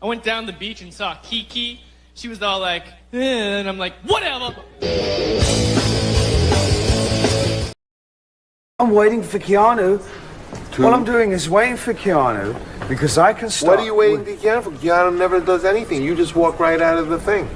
I went down the beach and saw Kiki. She was all like, and I'm like, whatever. I'm waiting for Keanu. All I'm doing is waiting for Keanu because I can start. What are you waiting for Keanu for? Keanu never does anything. You just walk right out of the thing.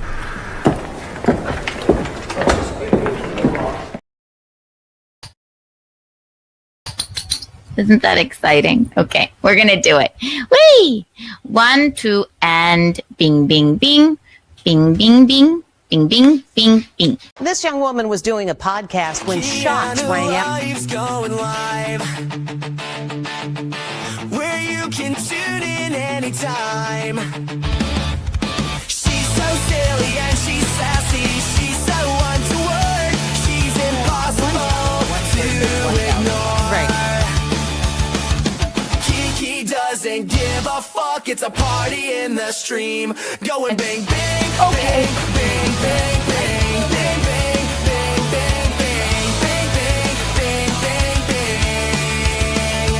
Isn't that exciting? Okay, we're gonna do it. Whee! 1, 2, and bing, bing, bing, bing, bing, bing, bing, bing, bing, bing. This young woman was doing a podcast when shots rang out. Going live, where you can tune in anytime. She's so silly and she's sassy. She's so untoward. She's impossible to ignore. Right. Kiki doesn't give a fuck. It's a party in the stream. Going bang, bang, Okay. bang, bang, bang, bang, bang, bang, bang, bang, bang, bang, bang, bang, bang, bang.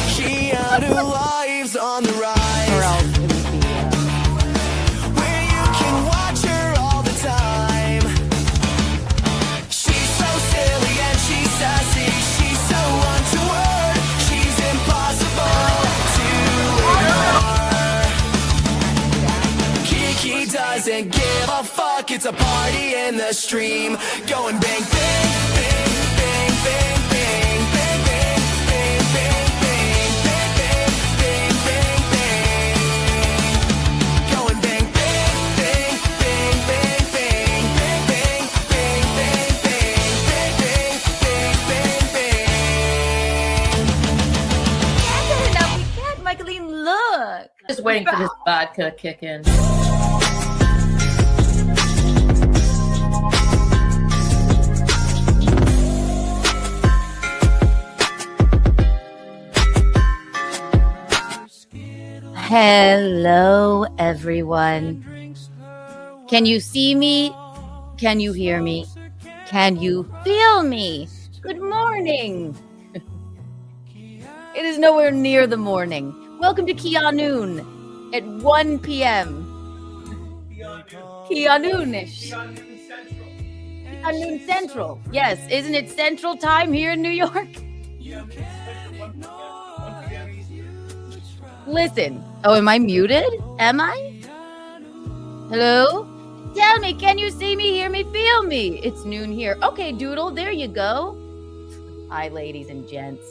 Keanu lives on the rise, Or else it would be, where you can watch her all the time. She's so silly and she's sassy. She's so untoward. She's impossible to ignore. Kiki doesn't give a fuck. It's a party in the stream. Going bang, bang, bang, bang, bang, bang, bang, bang, bang, bang, bang, bang, bang, bang, bang. Going bang, bang, bang, bang, bang, bang, bang, bang, bang, bang, bang, bang, bang, bang, bang. We can't, Michaeline, look. Just waiting for this vodka to kick in. Hello, everyone. Can you see me? Can you hear me? Can you feel me? Good morning. It is nowhere near the morning. Welcome to KeaNOON at 1 p.m. KeaNOOnish. KeaNOON Central. Yes, isn't it Central Time here in New York? Listen. Oh, am I muted? Am I? Hello? Tell me, can you see me, hear me, feel me? It's noon here. Okay, Doodle, there you go. Hi, ladies and gents.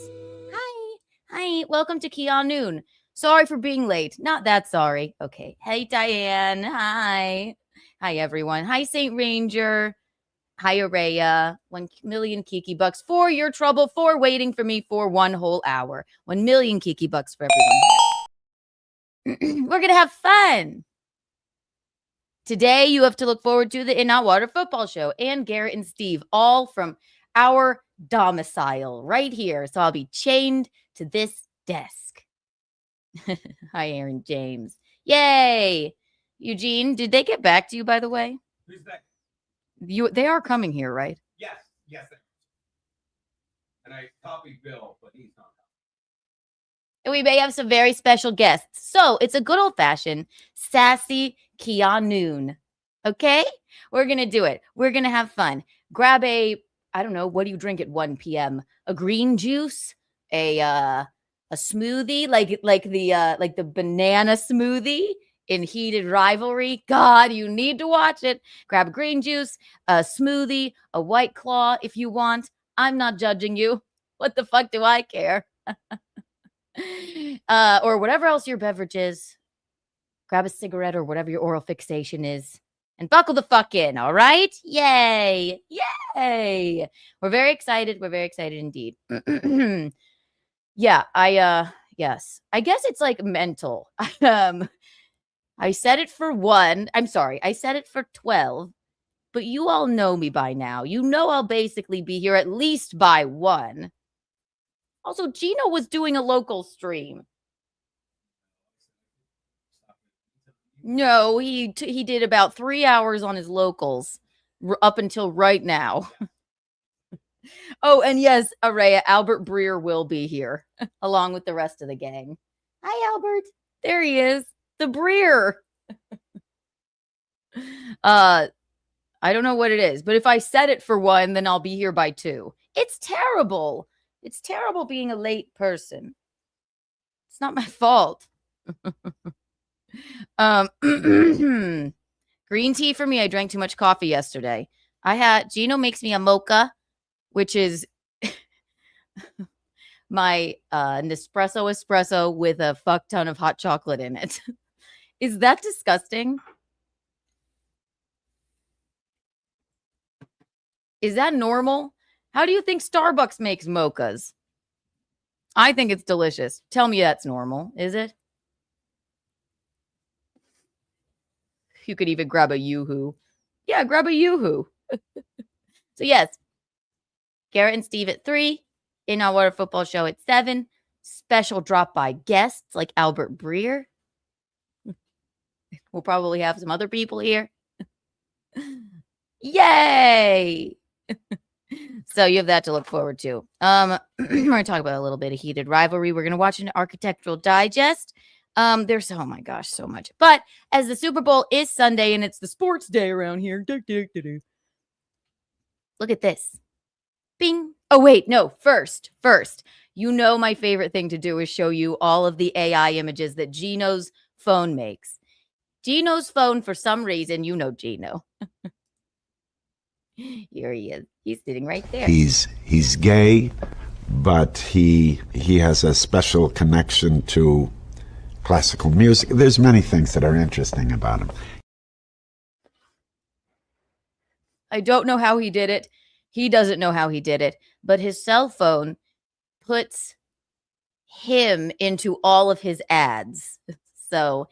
Hi, welcome to KeaNOON. Sorry for being late. Not that sorry. Okay. Hey, Diane. Hi, everyone. Hi, St. Ranger. Hi, Araya. 1 million Kiki bucks for your trouble, for waiting for me for 1 whole hour. 1 million Kiki bucks for everyone here. We're going to have fun. Today, you have to look forward to the In Hot Water football show and Garrett and Steve, all from our domicile right here. So I'll be chained to this desk. Hi, Aaron James. Yay. Eugene, did they get back to you, by the way? Who's that? They are coming here, right? Yes. And I copied Bill, but he's not. And we may have some very special guests. So it's a good old-fashioned sassy KeaNOON. Okay? We're going to do it. We're going to have fun. Grab I don't know, what do you drink at 1 p.m.? A green juice? A smoothie? Like the banana smoothie in Heated Rivalry? God, you need to watch it. Grab a green juice, a smoothie, a White Claw if you want. I'm not judging you. What the fuck do I care? Or whatever else your beverage is. Grab a cigarette or whatever your oral fixation is and buckle the fuck in, all right? Yay. We're very excited. We're very excited indeed. Yeah, yes. I guess it's like mental. I said it for 1. I'm sorry. I said it for 12, but you all know me by now. You know I'll basically be here at least by 1. Also, Gino was doing a local stream. No, he did about 3 hours on his locals up until right now. Oh, and yes, Araya, Albert Breer will be here along with the rest of the gang. Hi, Albert. There he is. The Breer. I don't know what it is, but if I set it for 1, then I'll be here by 2. It's terrible. It's terrible being a late person. It's not my fault. Green tea for me. I drank too much coffee yesterday. Gino makes me a mocha, which is my Nespresso espresso with a fuck ton of hot chocolate in it. Is that disgusting? Is that normal? How do you think Starbucks makes mochas? I think it's delicious. Tell me that's normal, is it? You could even grab a Yoo-hoo. Yeah, grab a Yoo-hoo. So yes, Garrett and Steve at 3. In Our Water Football Show at 7. Special drop-by guests like Albert Breer. We'll probably have some other people here. Yay! So you have that to look forward to. We're going to talk about a little bit of heated rivalry. We're going to watch an Architectural Digest. There's, oh my gosh, so much. But as the Super Bowl is Sunday and it's the sports day around here. Look at this. Bing. Oh, wait, no, first, you know my favorite thing to do is show you all of the AI images that Gino's phone makes. Gino's phone, for some reason, you know Gino. Here he is. He's sitting right there. He's gay, but he has a special connection to classical music. There's many things that are interesting about him. I don't know how he did it. He doesn't know how he did it, but his cell phone puts him into all of his ads. So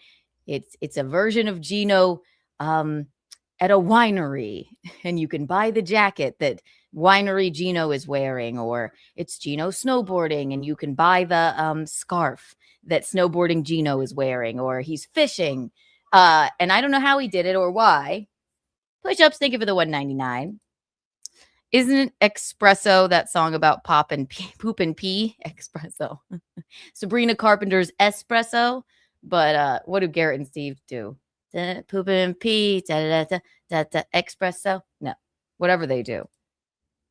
it's a version of Gino at a winery, and you can buy the jacket that winery Gino is wearing, or it's Gino snowboarding and you can buy the scarf that snowboarding Gino is wearing, or he's fishing. And I don't know how he did it or why. Push-ups, thank you for the $1.99. Isn't Espresso that song about pop and pee, poop and pee? Espresso. Sabrina Carpenter's Espresso. But what do Garrett and Steve do? Poop and pee, espresso. No, whatever they do.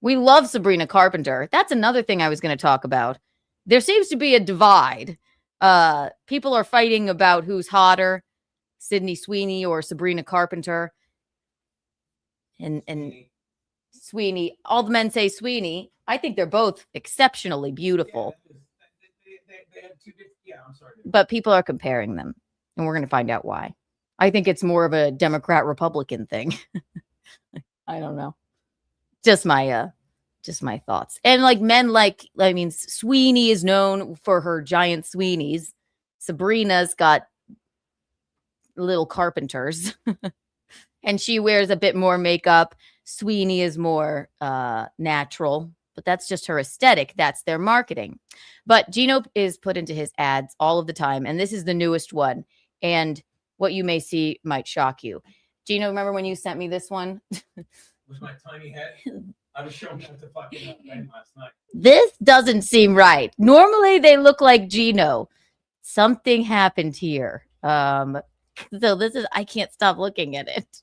We love Sabrina Carpenter. That's another thing I was going to talk about. There seems to be a divide. People are fighting about who's hotter, Sydney Sweeney or Sabrina Carpenter. And Sweeney, all the men say Sweeney. I think they're both exceptionally beautiful. Yeah, I'm sorry. But people are comparing them, and we're going to find out why. I think it's more of a Democrat-Republican thing. I don't know. Just my thoughts. And like men Sweeney is known for her giant Sweeneys. Sabrina's got little carpenters. And she wears a bit more makeup. Sweeney is more natural. But that's just her aesthetic. That's their marketing. But Gino is put into his ads all of the time. And this is the newest one. And what you may see might shock you. Gino, remember when you sent me this one? With my tiny head, I was showing that to fucking Ben last night. This doesn't seem right. Normally they look like Gino. Something happened here. So this is, I can't stop looking at it.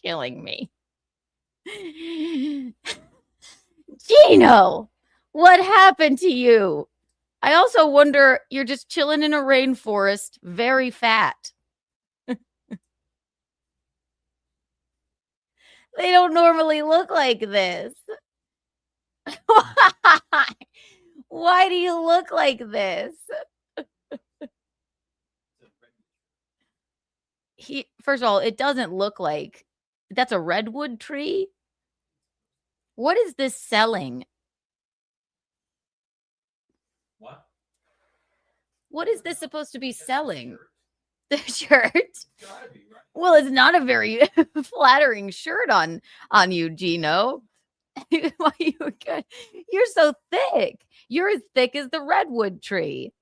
Killing me. Gino, what happened to you? I also wonder, you're just chilling in a rainforest, very fat. They don't normally look like this. Why do you look like this? First of all, it doesn't look like that's a redwood tree. What is this selling? What? What is this supposed to be selling? The shirt. Gotta be, right? Well, it's not a very flattering shirt on you, Gino. Why you good? You're so thick. You're as thick as the redwood tree.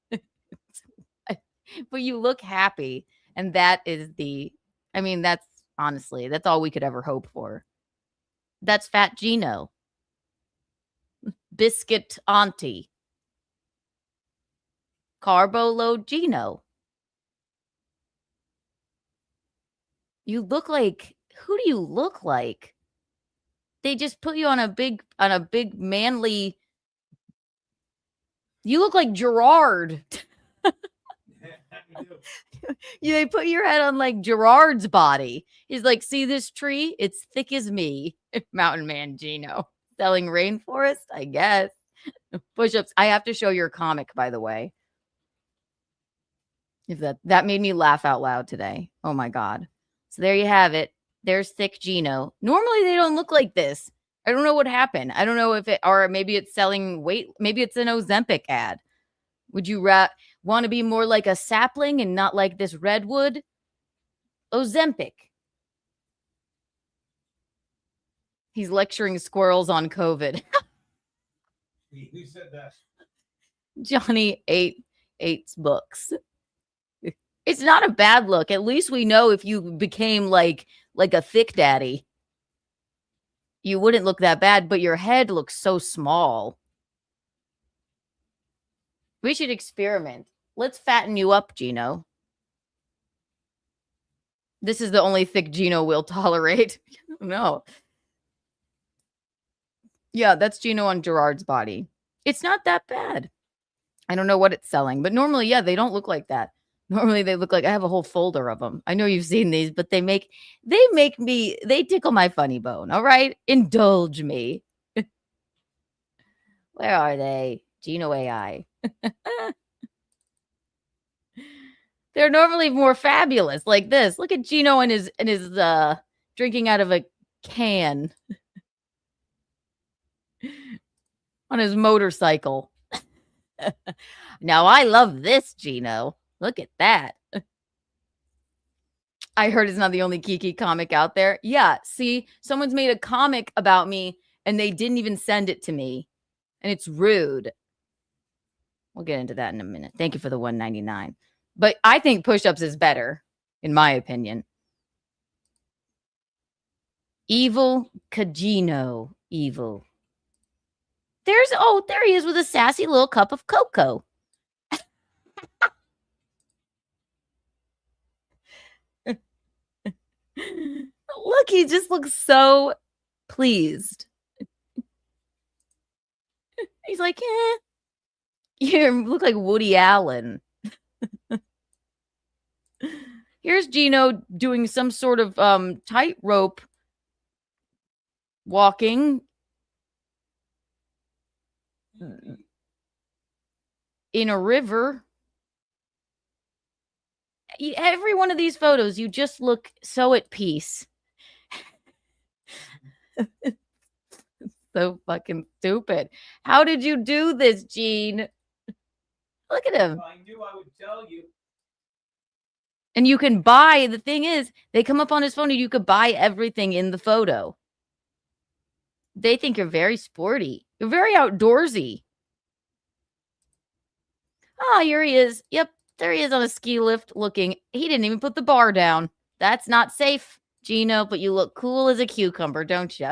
But you look happy. And that is that's honestly, that's all we could ever hope for. That's Fat Gino. Biscuit Auntie. Carbo Load Gino. You look like, who do you look like? They just put you on a big manly. You look like Gerard. They put your head on like Gerard's body. He's like, see this tree? It's thick as me. Mountain Man Gino. Selling rainforest, I guess. Push-ups. I have to show your comic, by the way. If that made me laugh out loud today. Oh my God. So there you have it. There's thick Gino. Normally they don't look like this. I don't know what happened. I don't know if it, or maybe it's selling weight. Maybe it's an Ozempic ad. Would you want to be more like a sapling and not like this redwood? Ozempic. He's lecturing squirrels on COVID. Who said that? Johnny eats books. It's not a bad look. At least we know if you became like a thick daddy, you wouldn't look that bad, but your head looks so small. We should experiment. Let's fatten you up, Gino. This is the only thick Gino will tolerate. No. Yeah, that's Gino on Gerard's body. It's not that bad. I don't know what it's selling, but normally, yeah, they don't look like that. Normally they look like, I have a whole folder of them. I know you've seen these, but they tickle my funny bone. All right. Indulge me. Where are they? Gino AI. They're normally more fabulous like this. Look at Gino and his drinking out of a can on his motorcycle. Now I love this, Gino. Look at that. I heard it's not the only Kiki comic out there. Yeah, see, someone's made a comic about me and they didn't even send it to me. And it's rude. We'll get into that in a minute. Thank you for the $1.99. But I think push-ups is better, in my opinion. Evil Kagino. Evil. There he is with a sassy little cup of cocoa. Look, he just looks so pleased. He's like, you look like Woody Allen. Here's Gino doing some sort of tightrope walking in a river. Every one of these photos, you just look so at peace. So fucking stupid. How did you do this, Gene? Look at him. If I knew, I would tell you. And you can buy, the thing is, they come up on his phone and you could buy everything in the photo. They think you're very sporty. You're very outdoorsy. Oh, here he is. Yep, there he is on a ski lift looking. He didn't even put the bar down. That's not safe, Gino, but you look cool as a cucumber, don't you?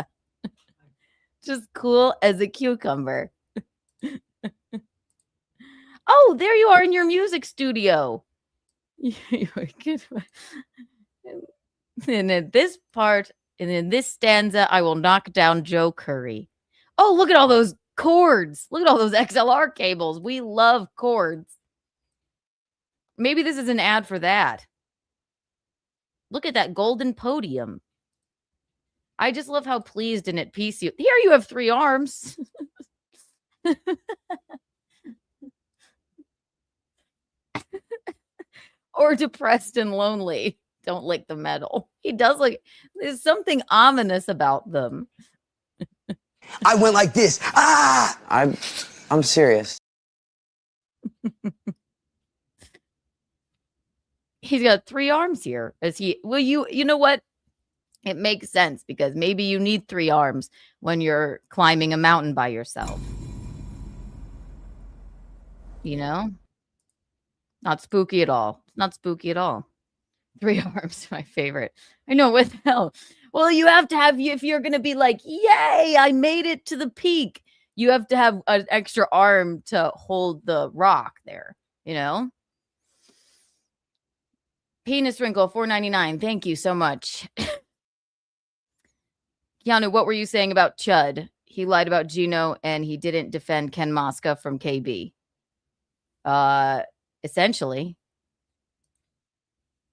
Just cool as a cucumber. Oh, there you are in your music studio. And in this part, and in this stanza, I will knock down Joe Curry. Oh, look at all those cords. Look at all those XLR cables. We love cords. Maybe this is an ad for that. Look at that golden podium. I just love how pleased and at peace you. Here you have 3 arms. Or depressed and lonely. Don't lick the metal. He does like, there's something ominous about them. I went like this. Ah! I'm serious. He's got 3 arms here. You know what? It makes sense because maybe you need 3 arms when you're climbing a mountain by yourself. You know? Not spooky at all. Not spooky at all. 3 arms, my favorite. I know, what the hell? Well, you have to have, if you're going to be like, yay, I made it to the peak, you have to have an extra arm to hold the rock there, you know? Penis wrinkle, $4.99. Thank you so much. Keanu, what were you saying about Chud? He lied about Gino and he didn't defend Ken Mosca from KB. Essentially.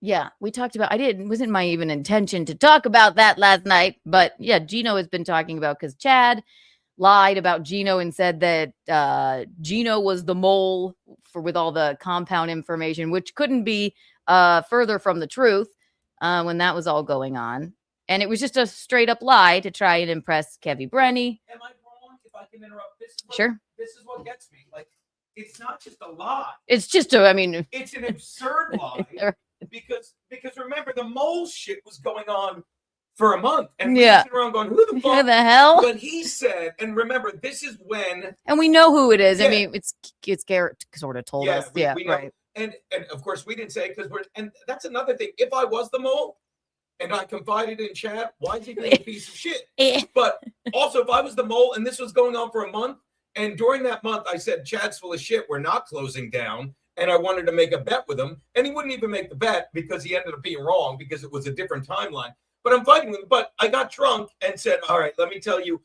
Yeah, we talked about, wasn't my even intention to talk about that last night, but yeah, Gino has been talking about, because Chad lied about Gino and said that Gino was the mole with all the compound information, which couldn't be further from the truth when that was all going on. And it was just a straight up lie to try and impress Kevy Brenny. Am I wrong if I can interrupt? Sure. This is what gets me. Like, it's not just a lie. It's just It's an absurd lie. Because remember, the mole shit was going on for a month. And we were sitting around going, who the fuck? Who the hell? But he said, and remember, this is when. And we know who it is. Yeah. I mean, it's Garrett sort of told us. We know. Right. And of course, we didn't say because and that's another thing. If I was the mole and I confided in Chad, why is he being a piece of shit? But also, if I was the mole and this was going on for a month, and during that month, I said, Chad's full of shit. We're not closing down. And I wanted to make a bet with him. And he wouldn't even make the bet because he ended up being wrong because it was a different timeline. But I'm fighting with him. But I got drunk and said, all right, let me tell you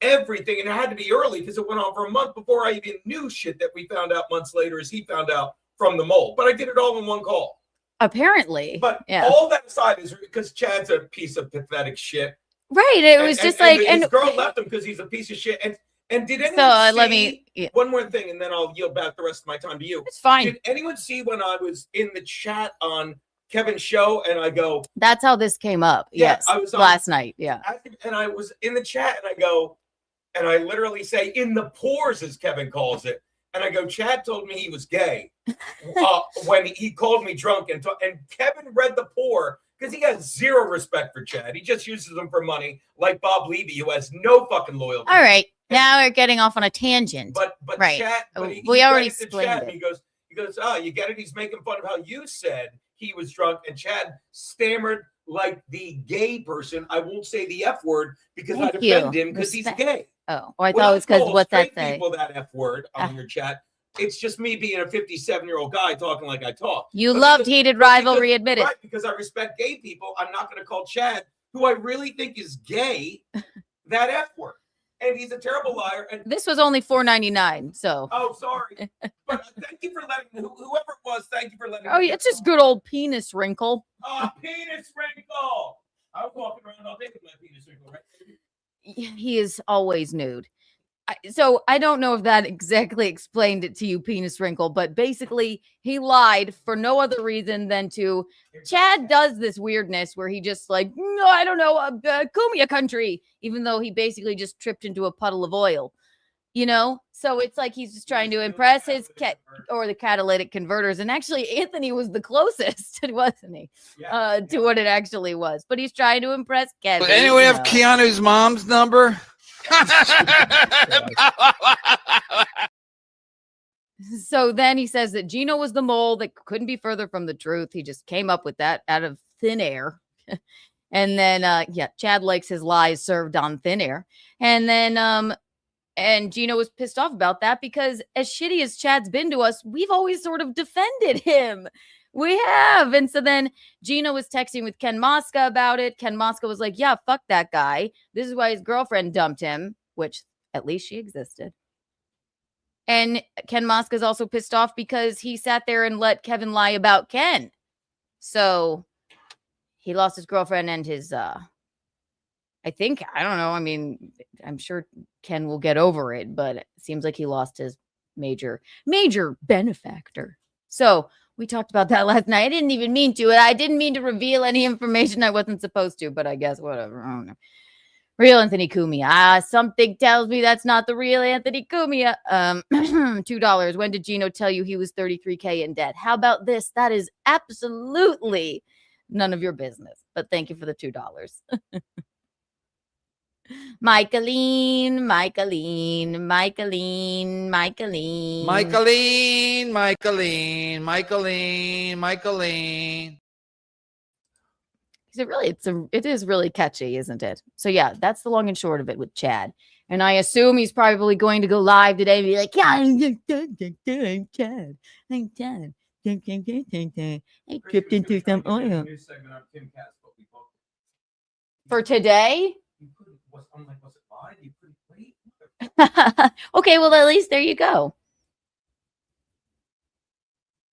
everything. And it had to be early because it went on for a month before I even knew shit that we found out months later as he found out from the mole. But I did it all in one call. Apparently. But all that aside is because Chad's a piece of pathetic shit. Right. It was just his girl left him because he's a piece of shit. And did anyone see, one more thing, and then I'll yield back the rest of my time to you. It's fine. Did anyone see when I was in the chat on Kevin's show and I go, that's how this came up. Yeah, yes. I was last night. Yeah. And I was in the chat and I go, and I literally say in the pores, as Kevin calls it. And I go, Chad told me he was gay when he called me drunk. And Kevin read the pour because he has zero respect for Chad. He just uses him for money, like Bob Levy, who has no fucking loyalty. All right. Now we're getting off on a tangent. But right. Chad, we already explained it. He goes, oh, you get it? He's making fun of how you said he was drunk. And Chad stammered like the gay person. I won't say the F word because I defend him because he's gay. Oh, I thought it was because what's that say? People that F word on your chat. It's just me being a 57-year-old guy talking like I talk. You loved heated rivalry, admit it. Right, because I respect gay people. I'm not going to call Chad, who I really think is gay, that F word. And he's a terrible liar. And this was only $4.99. So. Oh, sorry. But thank you for letting whoever it was. Thank you for letting. Oh, it's just good old penis wrinkle. Oh, penis wrinkle. I was walking around all day with my penis wrinkle, right? He is always nude. So I don't know if that exactly explained it to you, penis wrinkle, but basically he lied for no other reason than to. Chad does this weirdness where he just like, no, I don't know, Kumia country, even though he basically just tripped into a puddle of oil, you know? So it's like he's just trying to impress his the catalytic converters. And actually, Anthony was the closest, wasn't he? To what it actually was. But he's trying to impress Kevin. Does anyone have Keanu's mom's number? So then he says that Gino was the mole that couldn't be further from the truth. He just came up with that out of thin air. And then, Chad likes his lies served on thin air. And then, and Gino was pissed off about that because as shitty as Chad's been to us, we've always sort of defended him. We have. And so then Gino was texting with Ken Mosca about it. Ken Mosca was like, yeah, fuck that guy. This is why his girlfriend dumped him, which at least she existed. And Ken Mosca is also pissed off because he sat there and let Kevin lie about Ken. So he lost his girlfriend and his, I don't know. I mean, I'm sure Ken will get over it, but it seems like he lost his major benefactor. So we talked about that last night. I didn't even mean to. I didn't mean to reveal any information I wasn't supposed to, but I guess whatever. I don't know. Real Anthony Cumia. Something tells me that's not the real Anthony Cumia. $2. When did Gino tell you he was $33K in debt? How about this? That is absolutely none of your business. But thank you for the $2. Michaeline. It is really catchy, isn't it? So yeah, that's the long and short of it with Chad. And I assume he's probably going to go live today and be like, yeah, I'm Chad. I tripped into some oil. For today? Okay, well, at least there you go.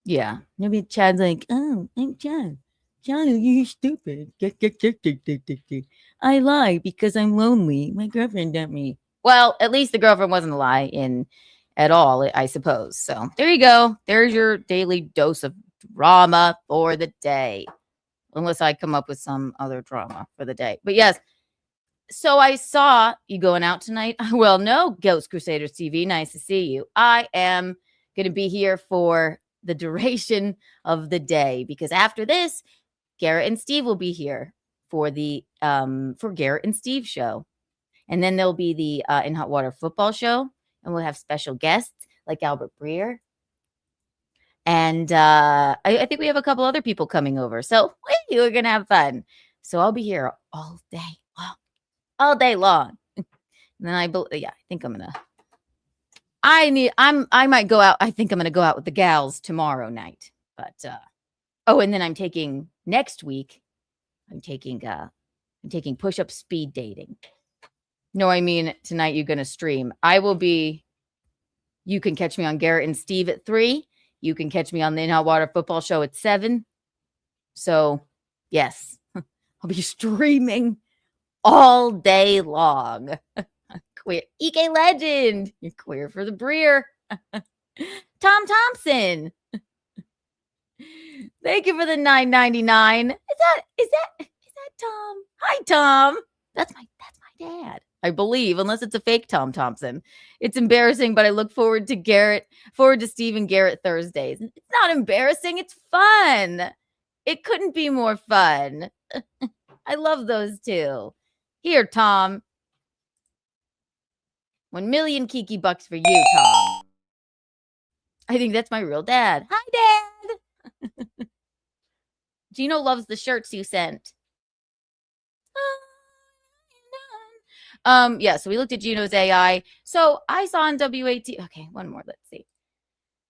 Yeah. Maybe Chad's like, oh, I'm Chad. Johnny, you're stupid. I lie because I'm lonely. My girlfriend dumped me. Well, at least the girlfriend wasn't a lie in at all, I suppose. So there you go. There's your daily dose of drama for the day. Unless I come up with some other drama for the day. But yes. So I saw you going out tonight. Well, no, Ghost Crusaders TV. Nice to see you. I am going to be here for the duration of the day because after this, Garrett and Steve will be here for the for Garrett and Steve show. And then there'll be the In Hot Water football show. And we'll have special guests like Albert Breer. And I think we have a couple other people coming over. So we're going to have fun. So I'll be here all day long. All day long. And then I think I'm going to I might go out. I think I'm going to go out with the gals tomorrow night. But and then I'm taking next week. I'm taking push-up speed dating. No, I mean tonight you're going to stream. I will be. You can catch me on Garrett and Steve at 3. You can catch me on the In Hot Water football show at 7. So yes, I'll be streaming all day long. Queer EK legend. You're queer for the Breer. Thompson. Thank you for the $9.99. Is that Tom? Hi, Tom. That's my dad. I believe, unless it's a fake Tom Thompson. It's embarrassing, but I look forward to Steve and Garrett Thursdays. It's not embarrassing. It's fun. It couldn't be more fun. I love those two. Here, Tom. 1 million Kiki bucks for you, Tom. I think that's my real dad. Hi, Dad. Gino loves the shirts you sent. Yeah, so we looked at Gino's AI. So I saw on WAT. Okay, one more. Let's see.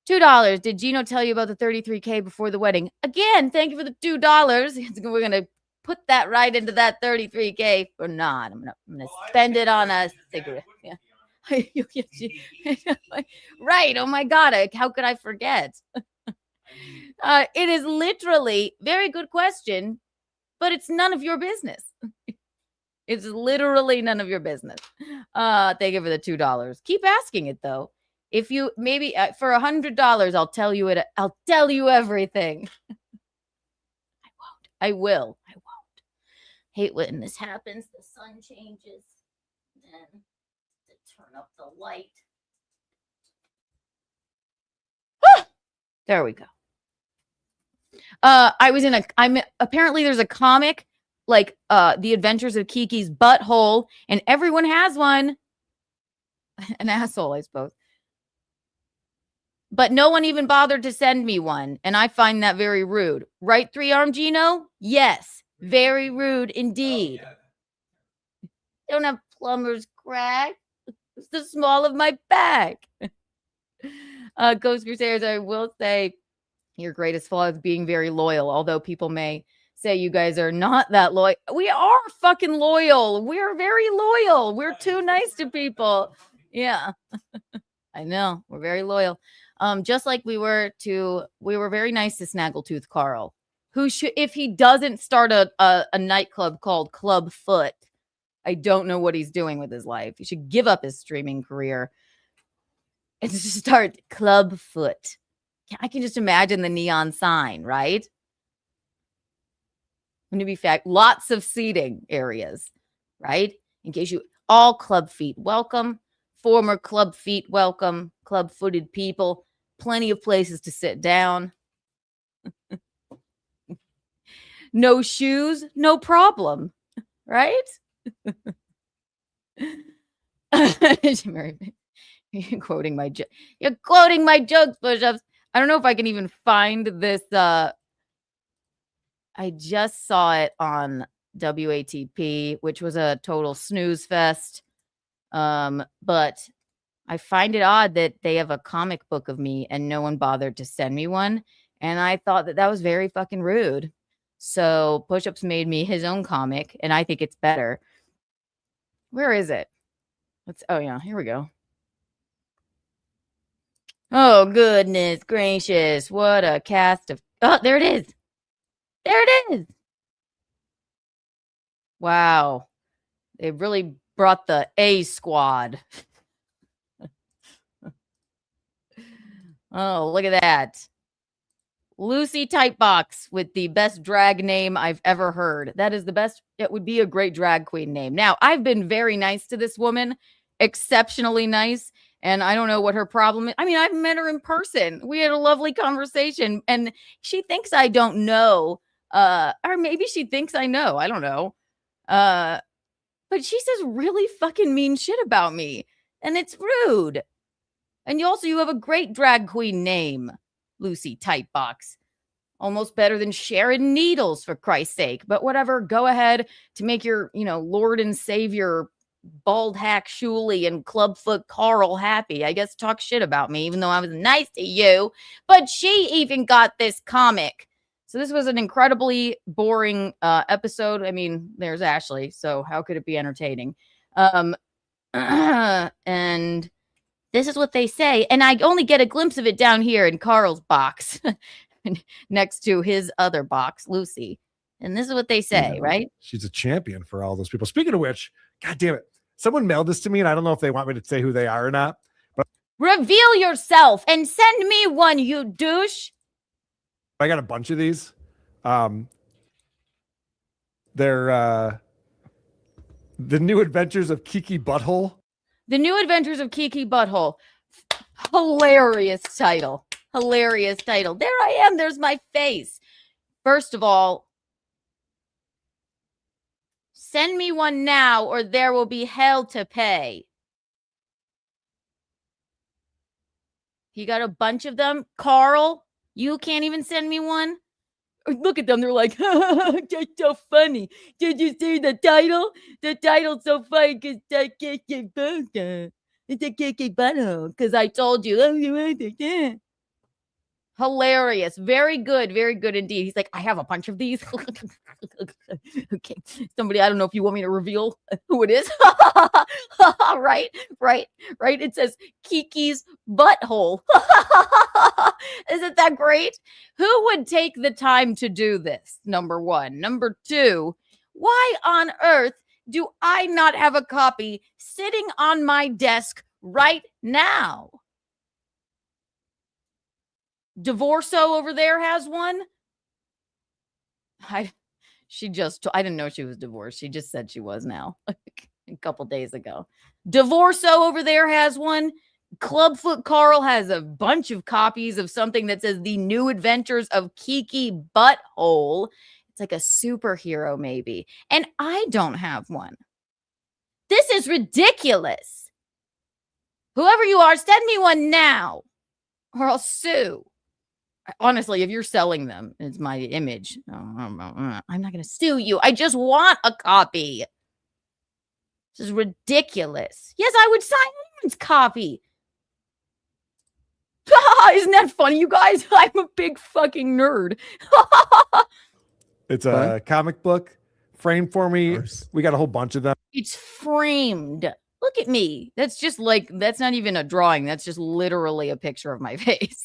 $2. Did Gino tell you about the 33K before the wedding? Again, thank you for the $2. We're going to put that right into that 33K or not. I'm gonna spend it on a cigarette. Yeah. Right. Oh my God. How could I forget? It is literally very good question, but it's none of your business. It's literally none of your business. Thank you for the $2. Keep asking it though. If you maybe for $100, I'll tell you it. I'll tell you everything. I won't. Hate when this happens. The sun changes. Then to turn up the light. There we go. Apparently there's a comic like The Adventures of Kiki's Butthole, and everyone has one. An asshole, I suppose. But no one even bothered to send me one, and I find that very rude. Right, 3-arm Gino? Yes. Very rude indeed. Don't have plumber's crack. It's the small of my back. Ghost Crusaders, I will say your greatest flaw is being very loyal, although people may say you guys are not that loyal. We are fucking loyal. We're very loyal. We're too nice to people. Yeah. I know. We're very loyal. Just like we were very nice to Snaggletooth Carl, who should, if he doesn't start a nightclub called Club Foot, I don't know what he's doing with his life. He should give up his streaming career and just start Club Foot. I can just imagine the neon sign, right? Going to be lots of seating areas, right? In case you all club feet welcome, former club feet welcome, club footed people, plenty of places to sit down. No shoes, no problem, right? You're quoting my jokes, push-ups. I don't know if I can even find this. I just saw it on WATP, which was a total snooze fest. But I find it odd that they have a comic book of me and no one bothered to send me one. And I thought that was very fucking rude. So Push-Ups made me his own comic, and I think it's better. Where is it? Oh yeah, here we go. Oh, goodness gracious. What a cast of... Oh, there it is. There it is. Wow. They really brought the A squad. Oh, look at that. Lucy Typebox with the best drag name I've ever heard. That is the best. It would be a great drag queen name. Now, I've been very nice to this woman. Exceptionally nice. And I don't know what her problem is. I mean, I've met her in person. We had a lovely conversation. And she thinks I don't know. Or maybe she thinks I know. I don't know. But she says really fucking mean shit about me. And it's rude. And you have a great drag queen name, Lucy Typebox. Almost better than Sharon Needles, for Christ's sake. But whatever, go ahead to make your, Lord and Savior Bald Hack Shuley and Clubfoot Carl happy. I guess talk shit about me, even though I was nice to you. But she even got this comic. So this was an incredibly boring episode. I mean, there's Ashley, so how could it be entertaining? And this is what they say. And I only get a glimpse of it down here in Carl's box next to his other box, Lucy. And this is what they say, right? She's a champion for all those people. Speaking of which, God damn it. Someone mailed this to me, and I don't know if they want me to say who they are or not. But reveal yourself and send me one, you douche. I got a bunch of these. They're The New Adventures of Kiki Butthole. The New Adventures of Kiki Butthole. Hilarious title. Hilarious title. There I am. There's my face. First of all, send me one now or there will be hell to pay. You got a bunch of them? Carl, you can't even send me one? Look at them. They're like, that's so funny. Did you see the title? The title's so funny because it's a Kiki Butthole. Because I told you. Hilarious. Very good indeed. He's like, I have a bunch of these. Okay. Somebody, I don't know if you want me to reveal who it is. Right. It says Kiki's Butthole. Isn't that great? Who would take the time to do this? Number one. Number two, why on earth do I not have a copy sitting on my desk right now? Divorco over there has one. I didn't know she was divorced. She just said she was now a couple days ago. Divorco over there has one. Clubfoot Carl has a bunch of copies of something that says The New Adventures of Kiki Butthole. It's like a superhero maybe. And I don't have one. This is ridiculous. Whoever you are, send me one now or I'll sue. Honestly, if you're selling them, it's my image. I'm not going to sue you. I just want a copy. This is ridiculous. Yes, I would sign anyone's copy. Isn't that funny, you guys? I'm a big fucking nerd. It's a comic book framed for me. We got a whole bunch of them. It's framed. Look at me. That's not even a drawing. That's just literally a picture of my face.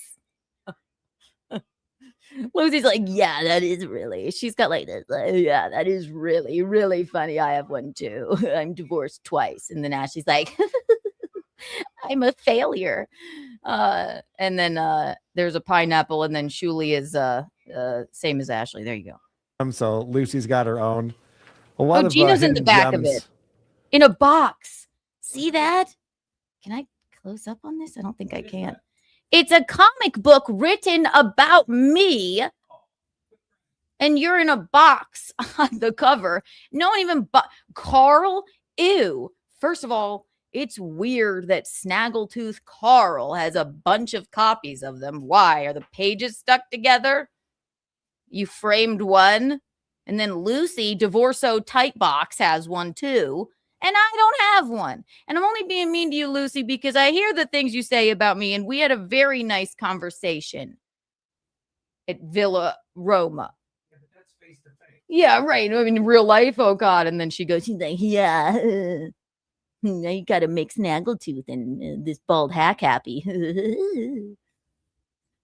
Lucy's like, yeah, that is really. She's got like this. Yeah, that is really, really funny. I have one too. I'm divorced twice. And then Ashley's like, I'm a failure. And then there's a pineapple. And then Shuli is same as Ashley. There you go. So Lucy's got her own. Gino's in the back of it. In a box. See that? Can I close up on this? I don't think I can. It's a comic book written about me, and you're in a box on the cover. No one even Carl, ew. First of all, it's weird that Snaggletooth Carl has a bunch of copies of them. Why? Are the pages stuck together? You framed one, and then Lucy Divorco Typebox has one too. And I don't have one. And I'm only being mean to you, Lucy, because I hear the things you say about me. And we had a very nice conversation. at Villa Roma. Yeah, right. I mean, in real life, oh God. And then she's like, yeah, you got to make Snaggletooth and this bald hack happy.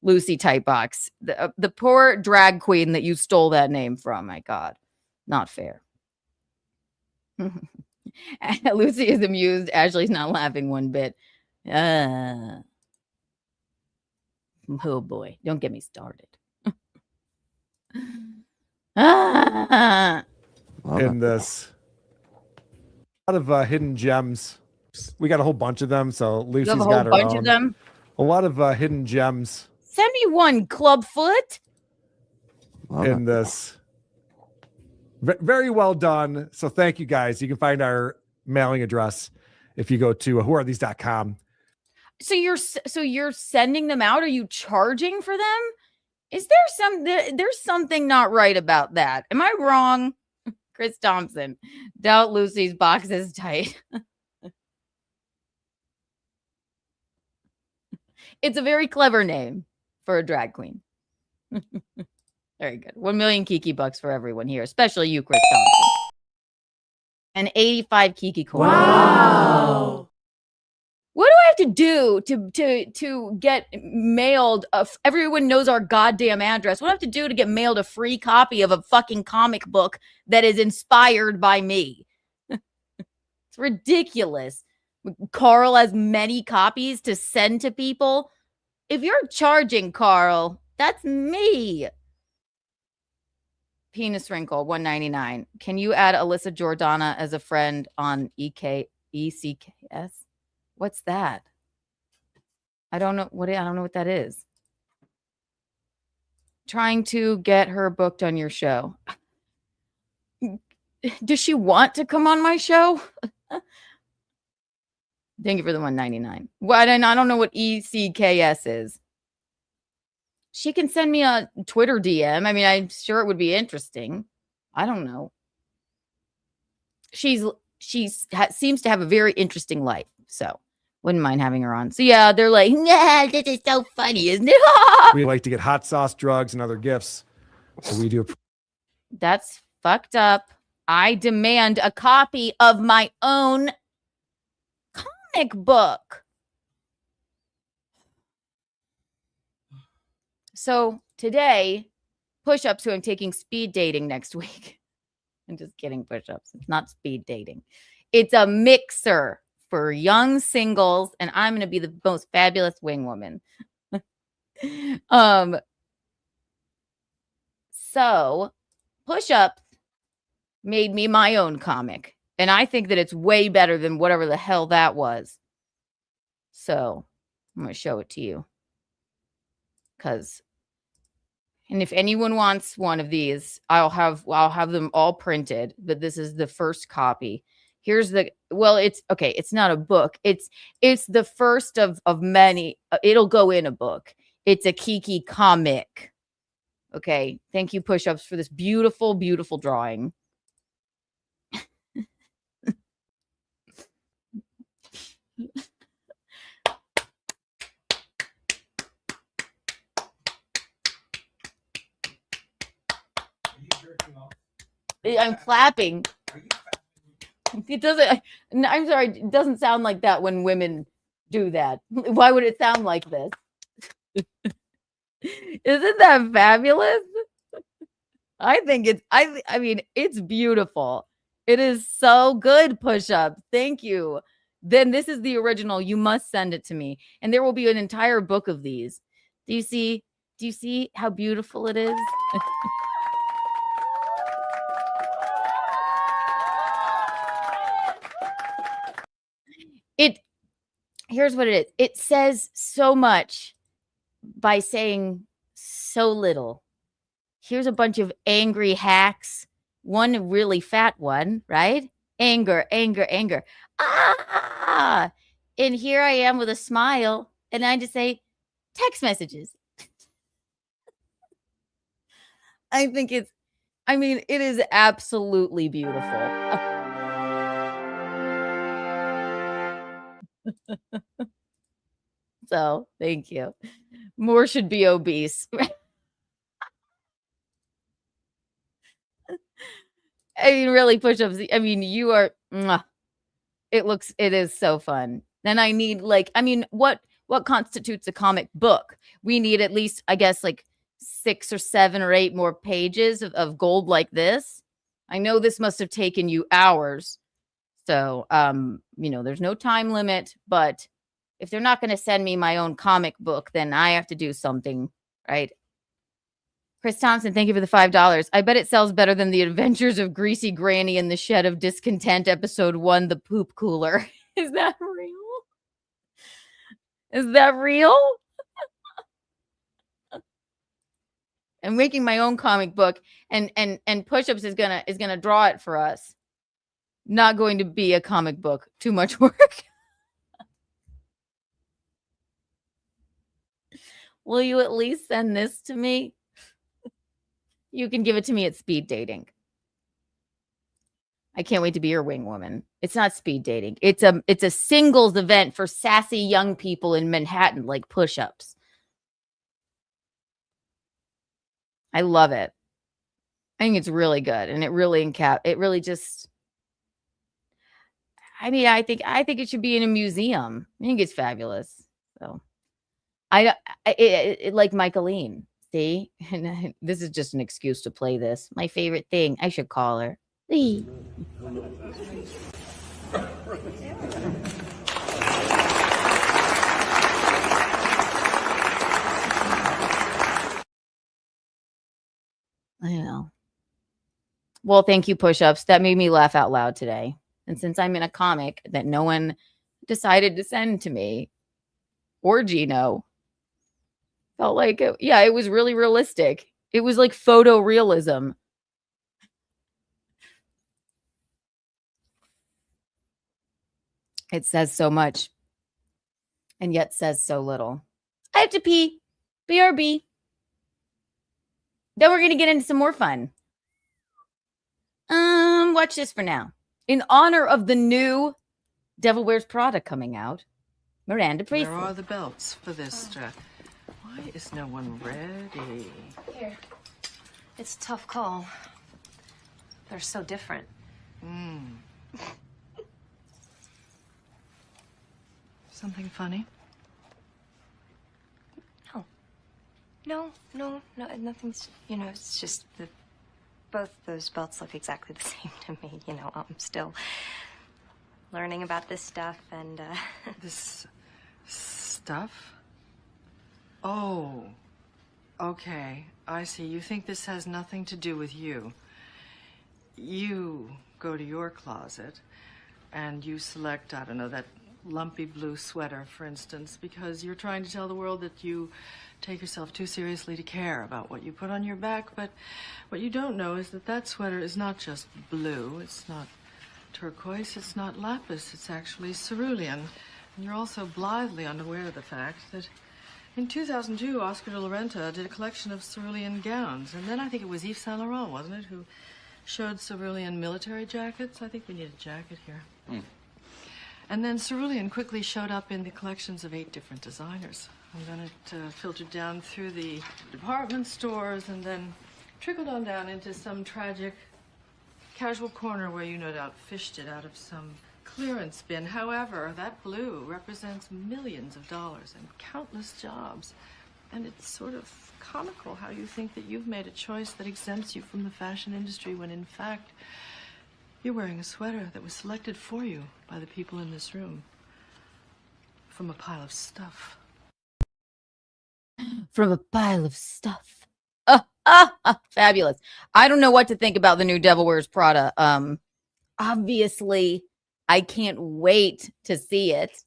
Lucy Tightbox, the poor drag queen that you stole that name from. My God, not fair. Lucy is amused. Ashley's not laughing one bit. Oh boy, don't get me started. In this, a lot of hidden gems. We got a whole bunch of them. So Lucy's You have a got whole her bunch own. of them. A lot of hidden gems Send me one, Clubfoot. in this. Very well done. So thank you guys. You can find our mailing address if you go to whoarethese.com. So you're sending them out? Are you charging for them? Is there there's something not right about that? Am I wrong? Chris Thompson, doubt Lucy's box is tight. It's a very clever name for a drag queen. Very good. 1 million Kiki bucks for everyone here, especially you, Chris Thompson. And 85 Kiki coins. Wow. What do I have to do to get mailed? Everyone knows our goddamn address. What do I have to do to get mailed a free copy of a fucking comic book that is inspired by me? It's ridiculous. Carl has many copies to send to people. If you're charging, Carl, that's me. Penis wrinkle 199. Can you add Alyssa Jordana as a friend on ECKS? What's that? I don't know what that is. Trying to get her booked on your show. Does she want to come on my show? Thank you for the 199. What? And I don't know what ECKS is. She can send me a Twitter DM. I mean, I'm sure it would be interesting. I don't know. She seems to have a very interesting life, so wouldn't mind having her on. So yeah, they're like, nah, this is so funny, isn't it? We like to get hot sauce, drugs, and other gifts. So we do. That's fucked up. I demand a copy of my own comic book. So today, push-ups, who I'm taking speed dating next week. I'm just kidding, push-ups. It's not speed dating. It's a mixer for young singles, and I'm going to be the most fabulous wing woman. So push-ups made me my own comic, and I think that it's way better than whatever the hell that was. So I'm going to show it to you. And if anyone wants one of these, I'll have them all printed, but this is the first copy. Here's it's okay. It's not a book. It's the first of many. It'll go in a book. It's a Kiki comic. Okay. Thank you, push-ups, for this beautiful, beautiful drawing. I'm clapping. It doesn't. I'm sorry. It doesn't sound like that when women do that. Why would it sound like this? Isn't that fabulous? I think it's. I mean, it's beautiful. It is so good. Push-up. Thank you. Then this is the original. You must send it to me, and there will be an entire book of these. Do you see? Do you see how beautiful it is? Here's what it is. It says so much by saying so little. Here's a bunch of angry hacks. One really fat one, right? Anger, anger, anger. Ah! And here I am with a smile, and I just say text messages. it is absolutely beautiful. So thank you. More should be obese. I mean, really, push-ups. I mean, you are. Mwah. It is so fun. Then I need what constitutes a comic book? We need at least, I guess, like 6 or 7 or 8 more pages of gold like this. I know this must have taken you hours. So, there's no time limit, but if they're not going to send me my own comic book, then I have to do something, right? Chris Thompson, thank you for the $5. I bet it sells better than The Adventures of Greasy Granny in the Shed of Discontent, episode 1, The Poop Cooler. Is that real? Is that real? I'm making my own comic book, and Push-Ups is gonna draw it for us. Not going to be a comic book. Too much work. Will you at least send this to me? You can give it to me at speed dating. I can't wait to be your wing woman. It's not speed dating. It's a singles event for sassy young people in Manhattan, like Push-Ups. I love it. I think it's really good, and it really just. I mean, I think it should be in a museum. I think it's fabulous. So, like Michaeline. See, and this is just an excuse to play this. My favorite thing. I should call her. I know. Well, thank you, Push-Ups. That made me laugh out loud today. And since I'm in a comic that no one decided to send to me or Gino, felt like, it was really realistic. It was like photorealism. It says so much and yet says so little. I have to pee. BRB. Then we're going to get into some more fun. Watch this for now. In honor of the new Devil Wears Prada coming out, Miranda Priestley. Where are the belts for this dress? Why is no one ready? Here. It's a tough call. They're so different. Something funny? No, nothing's, it's just that both those belts look exactly the same to me. I'm still learning about this stuff and, This stuff? Oh, okay. I see. You think this has nothing to do with you. You go to your closet and you select, I don't know, that lumpy blue sweater, for instance, because you're trying to tell the world that you take yourself too seriously to care about what you put on your back. But what you don't know is that sweater is not just blue. It's not turquoise. It's not lapis. It's actually cerulean. And you're also blithely unaware of the fact that in 2002, Oscar de la Renta did a collection of cerulean gowns. And then I think it was Yves Saint Laurent, wasn't it, who showed cerulean military jackets? I think we need a jacket here. And then cerulean quickly showed up in the collections of 8 different designers. And then it filtered down through the department stores and then trickled on down into some tragic casual corner where you no doubt fished it out of some clearance bin. However, that blue represents millions of dollars and countless jobs. And it's sort of comical how you think that you've made a choice that exempts you from the fashion industry when in fact you're wearing a sweater that was selected for you by the people in this room from a pile of stuff. From a pile of stuff. Fabulous. I don't know what to think about the new Devil Wears Prada. Obviously, I can't wait to see it.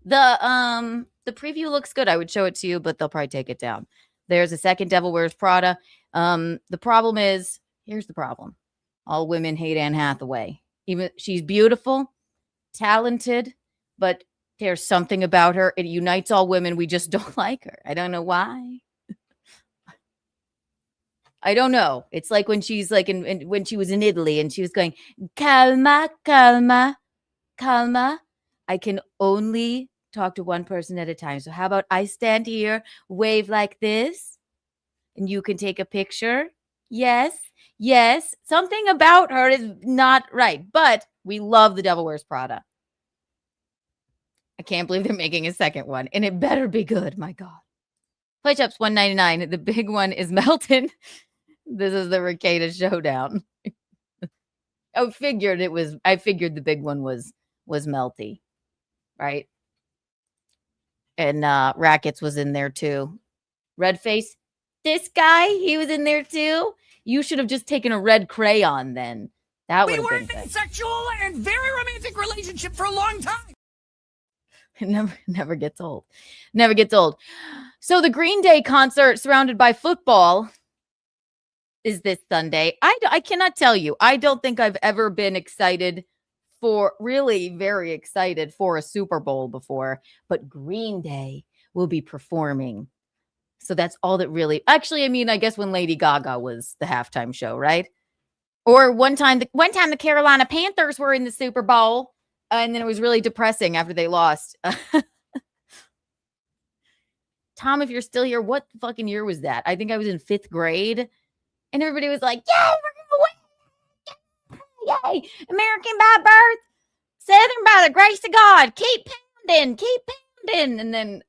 The preview looks good. I would show it to you, but they'll probably take it down. There's a second Devil Wears Prada. The problem is, here's the problem. All women hate Anne Hathaway. Even she's beautiful, talented, but there's something about her. It unites all women. We just don't like her. I don't know why. I don't know. It's like when she's like when she was in Italy and she was going, calma, calma, calma. I can only talk to one person at a time. So how about I stand here, wave like this, and you can take a picture? Yes. Yes, something about her is not right, but we love The Devil Wears Prada. I can't believe they're making a second one, and it better be good. My God. Play Chops $1.99. The big one is Melton. This is the Ricada Showdown. I figured the big one was Melty, right? And Rackets was in there too. Redface, this guy, he was in there too. You should have just taken a red crayon then. That would have been good. We were in a sexual and very romantic relationship for a long time. It never gets old. Never gets old. So the Green Day concert surrounded by football is this Sunday. I cannot tell you. I don't think I've ever been excited very excited for a Super Bowl before, but Green Day will be performing. So that's all that really, actually, I mean, I guess when Lady Gaga was the halftime show, right? Or one time the Carolina Panthers were in the Super Bowl, and then it was really depressing after they lost. Tom, if you're still here, what fucking year was that? I think I was in 5th grade, and everybody was like, "Yay, we're gonna win! Yay, American by birth, Southern by the grace of God. Keep pounding."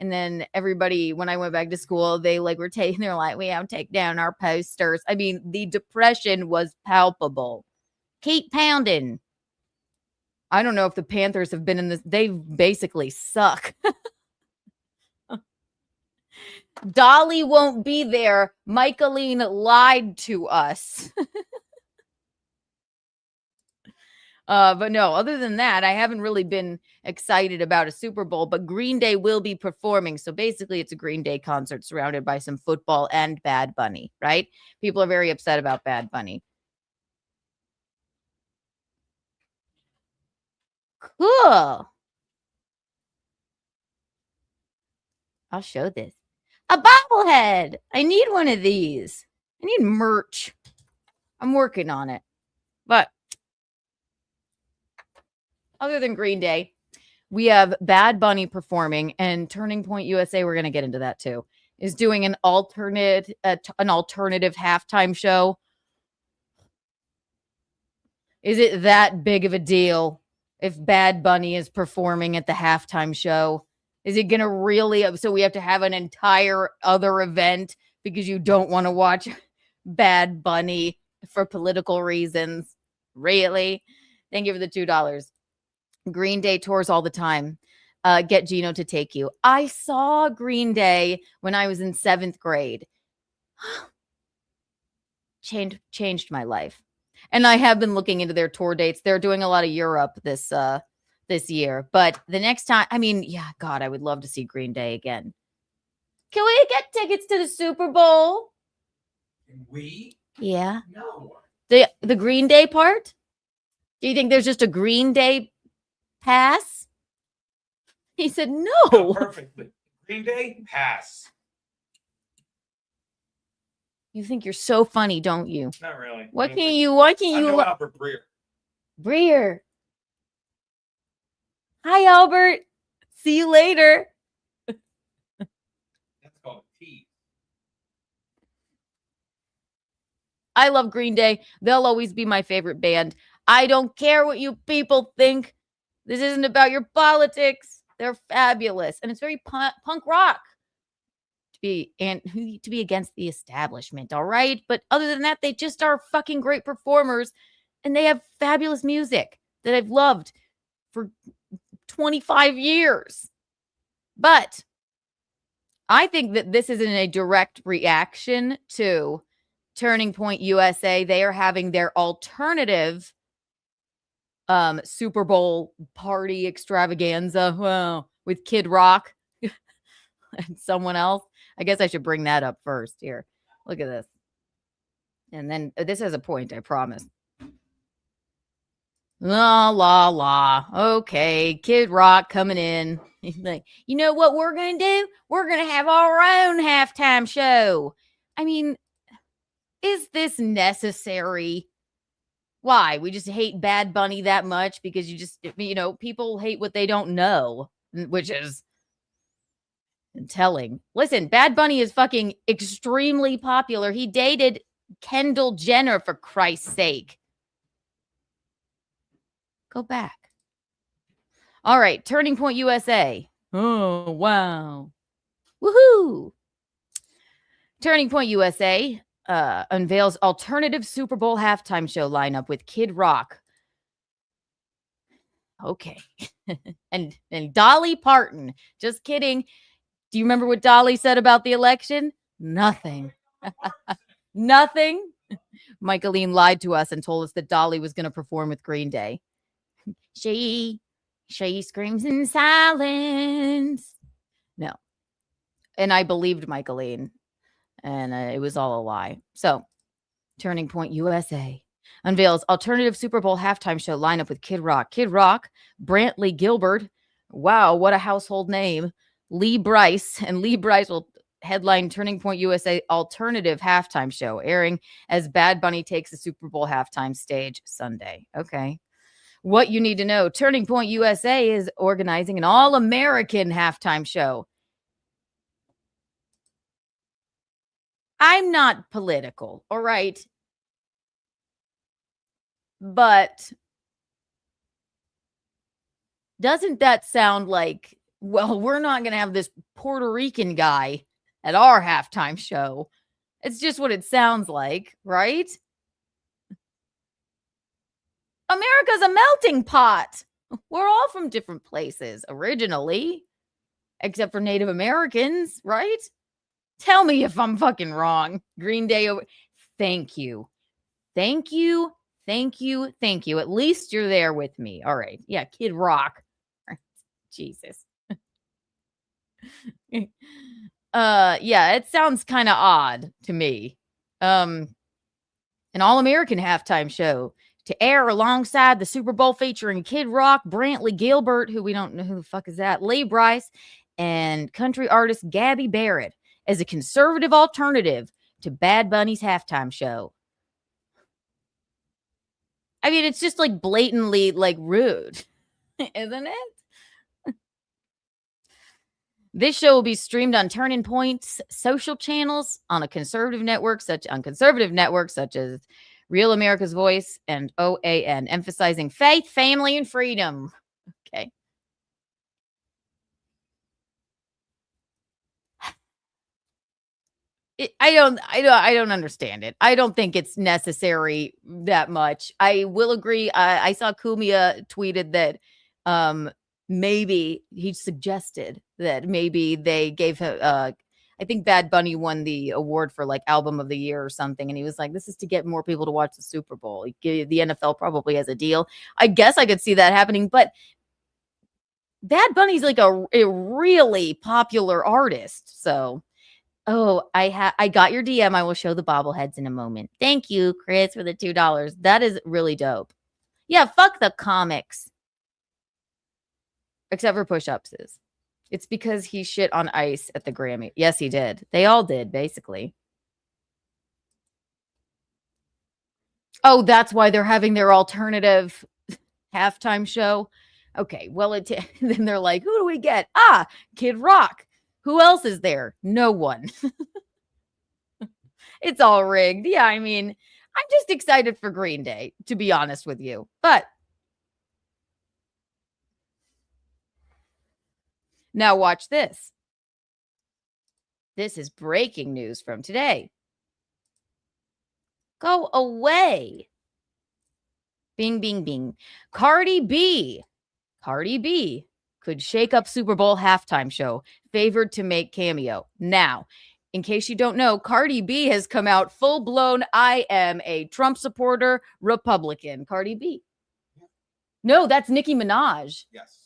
And then everybody, when I went back to school, they're like, we have to take down our posters. I mean, the depression was palpable. Keep pounding. I don't know if the Panthers have been in this. They basically suck. Dolly won't be there. Michaeline lied to us. But no, other than that, I haven't really been excited about a Super Bowl, but Green Day will be performing. So basically it's a Green Day concert surrounded by some football and Bad Bunny, right? People are very upset about Bad Bunny. Cool. I'll show this. A bobblehead. I need one of these. I need merch. I'm working on it. But other than Green Day, we have Bad Bunny performing, and Turning Point USA, we're going to get into that too, is doing an alternative halftime show. Is it that big of a deal if Bad Bunny is performing at the halftime show? Is it going to really, so we have to have an entire other event because you don't want to watch Bad Bunny for political reasons? Really? Thank you for the $2. Green Day tours all the time. Get Gino to take you. I saw Green Day when I was in 7th grade. Changed my life. And I have been looking into their tour dates. They're doing a lot of Europe this year. But the next time, I mean, yeah, God, I would love to see Green Day again. Can we get tickets to the Super Bowl? We? Yeah. No. The Green Day part? Do you think there's just a Green Day pass? He said no. Perfectly. Green Day, pass. You think you're so funny, don't you? Not really. What can you I'm no Albert Breer. Hi, Albert. See you later. That's called tea. I love Green Day. They'll always be my favorite band. I don't care what you people think. This isn't about your politics. They're fabulous. And it's very punk rock to be against the establishment, all right? But other than that, they just are fucking great performers, and they have fabulous music that I've loved for 25 years. But I think that this is in a direct reaction to Turning Point USA. They are having their alternative Super Bowl party extravaganza with Kid Rock and someone else. I guess I should bring that up first. Here, look at this. And then this has a point, I promise. La, la, la. Okay, Kid Rock coming in. He's like, you know what we're going to do? We're going to have our own halftime show. I mean, is this necessary? Why? We just hate Bad Bunny that much because people hate what they don't know, which is telling. Listen, Bad Bunny is fucking extremely popular. He dated Kendall Jenner, for Christ's sake. Go back. All right, Turning Point USA. Oh, wow. Woohoo! Turning Point USA unveils alternative Super Bowl halftime show lineup with Kid Rock. Okay. and Dolly Parton. Just kidding. Do you remember what Dolly said about the election? Nothing. Nothing. Michaeline lied to us and told us that Dolly was going to perform with Green Day. She screams in silence. No. And I believed Michaeline. And it was all a lie. So, Turning Point USA unveils alternative Super Bowl halftime show lineup with Kid Rock. Kid Rock, Brantley Gilbert. Wow, what a household name. Lee Bryce. And Lee Bryce will headline Turning Point USA alternative halftime show, airing as Bad Bunny takes the Super Bowl halftime stage Sunday. Okay. What you need to know. Turning Point USA is organizing an all-American halftime show. I'm not political, all right? But doesn't that sound like, well, we're not going to have this Puerto Rican guy at our halftime show? It's just what it sounds like, right? America's a melting pot. We're all from different places originally, except for Native Americans, right? Tell me if I'm fucking wrong. Green Day. Thank you. Thank you. Thank you. Thank you. At least you're there with me. All right. Yeah. Kid Rock. Jesus. Yeah, it sounds kind of odd to me. An all-American halftime show to air alongside the Super Bowl featuring Kid Rock, Brantley Gilbert, who we don't know who the fuck is that, Lee Bryce, and country artist Gabby Barrett as a conservative alternative to Bad Bunny's halftime show. I mean, it's just like blatantly like rude, isn't it? This show will be streamed on Turning Point's social channels on conservative networks such as Real America's Voice and OAN, emphasizing faith, family, and freedom. Okay. I don't understand it. I don't think it's necessary that much. I will agree. I saw Kumia tweeted that maybe he suggested that maybe they gave him I think Bad Bunny won the award for like album of the year or something. And he was like, this is to get more people to watch the Super Bowl. The NFL probably has a deal. I guess I could see that happening, but Bad Bunny's like a really popular artist. So, oh, I got your DM. I will show the bobbleheads in a moment. Thank you, Chris, for the $2. That is really dope. Yeah, fuck the comics. Except for push-ups is. It's because he shit on ice at the Grammy. Yes, he did. They all did, basically. Oh, that's why they're having their alternative halftime show. Okay, well, then they're like, who do we get? Ah, Kid Rock. Who else is there? No one. It's all rigged. Yeah, I mean, I'm just excited for Green Day, to be honest with you. But now watch this. This is breaking news from today. Go away. Bing, bing, bing. Cardi B could shake up Super Bowl halftime show, favored to make cameo. Now, in case you don't know, Cardi B has come out full-blown, I am a Trump supporter, Republican. Cardi B. No, that's Nicki Minaj. Yes.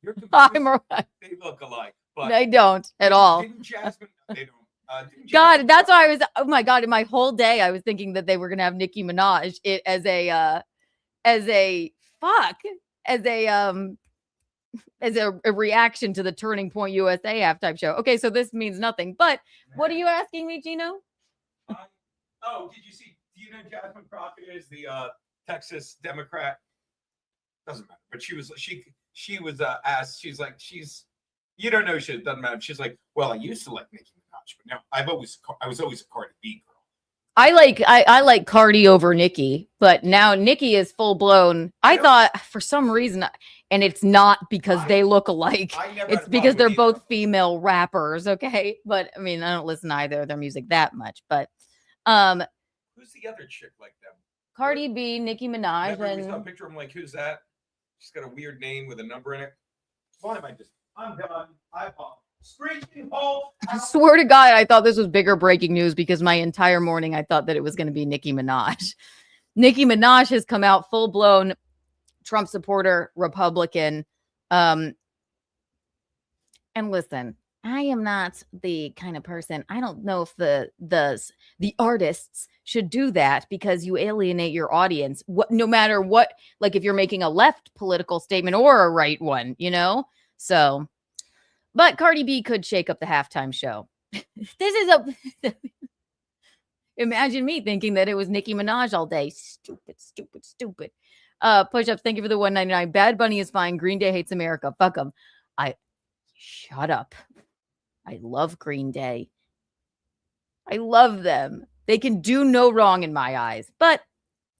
You're I'm right. They look alike. But They don't at all. Didn't Jasmine? They don't. God, that's why I was. Oh my God! In my whole day, I was thinking that they were gonna have Nicki Minaj as a reaction to the Turning Point USA halftime show. Okay, so this means nothing. But what are you asking me, Gino? Oh, did you see? Do you know Jasmine Crockett is the Texas Democrat? Doesn't matter. But she was asked. You don't know shit. It doesn't matter. She's like, well, I used to like Nicki Minaj, but now I was always a Cardi B girl. I like Cardi over Nicki, but now Nicki is full blown. I thought for some reason, and it's not because they look alike. It's because they're both female rappers. Okay, but I mean, I don't listen to either of their music that much. But Who's the other chick like them? Cardi B, Nicki Minaj, Remember we saw a and picture of him like, who's that? She's got a weird name with a number in it. Why am I just? I'm done. Screeching hole. I swear to God, I thought this was bigger breaking news because my entire morning I thought that it was going to be Nicki Minaj. Nicki Minaj has come out full blown Trump supporter, Republican. And listen, I am not the kind of person. I don't know if the artists should do that because you alienate your audience. No matter what, like if you're making a left political statement or a right one, you know. So, but Cardi B could shake up the halftime show. This is a. Imagine me thinking that it was Nicki Minaj all day. Stupid. Push-ups. Thank you for the $1.99. Bad Bunny is fine. Green Day hates America. Fuck them. Shut up. I love Green Day. I love them. They can do no wrong in my eyes. But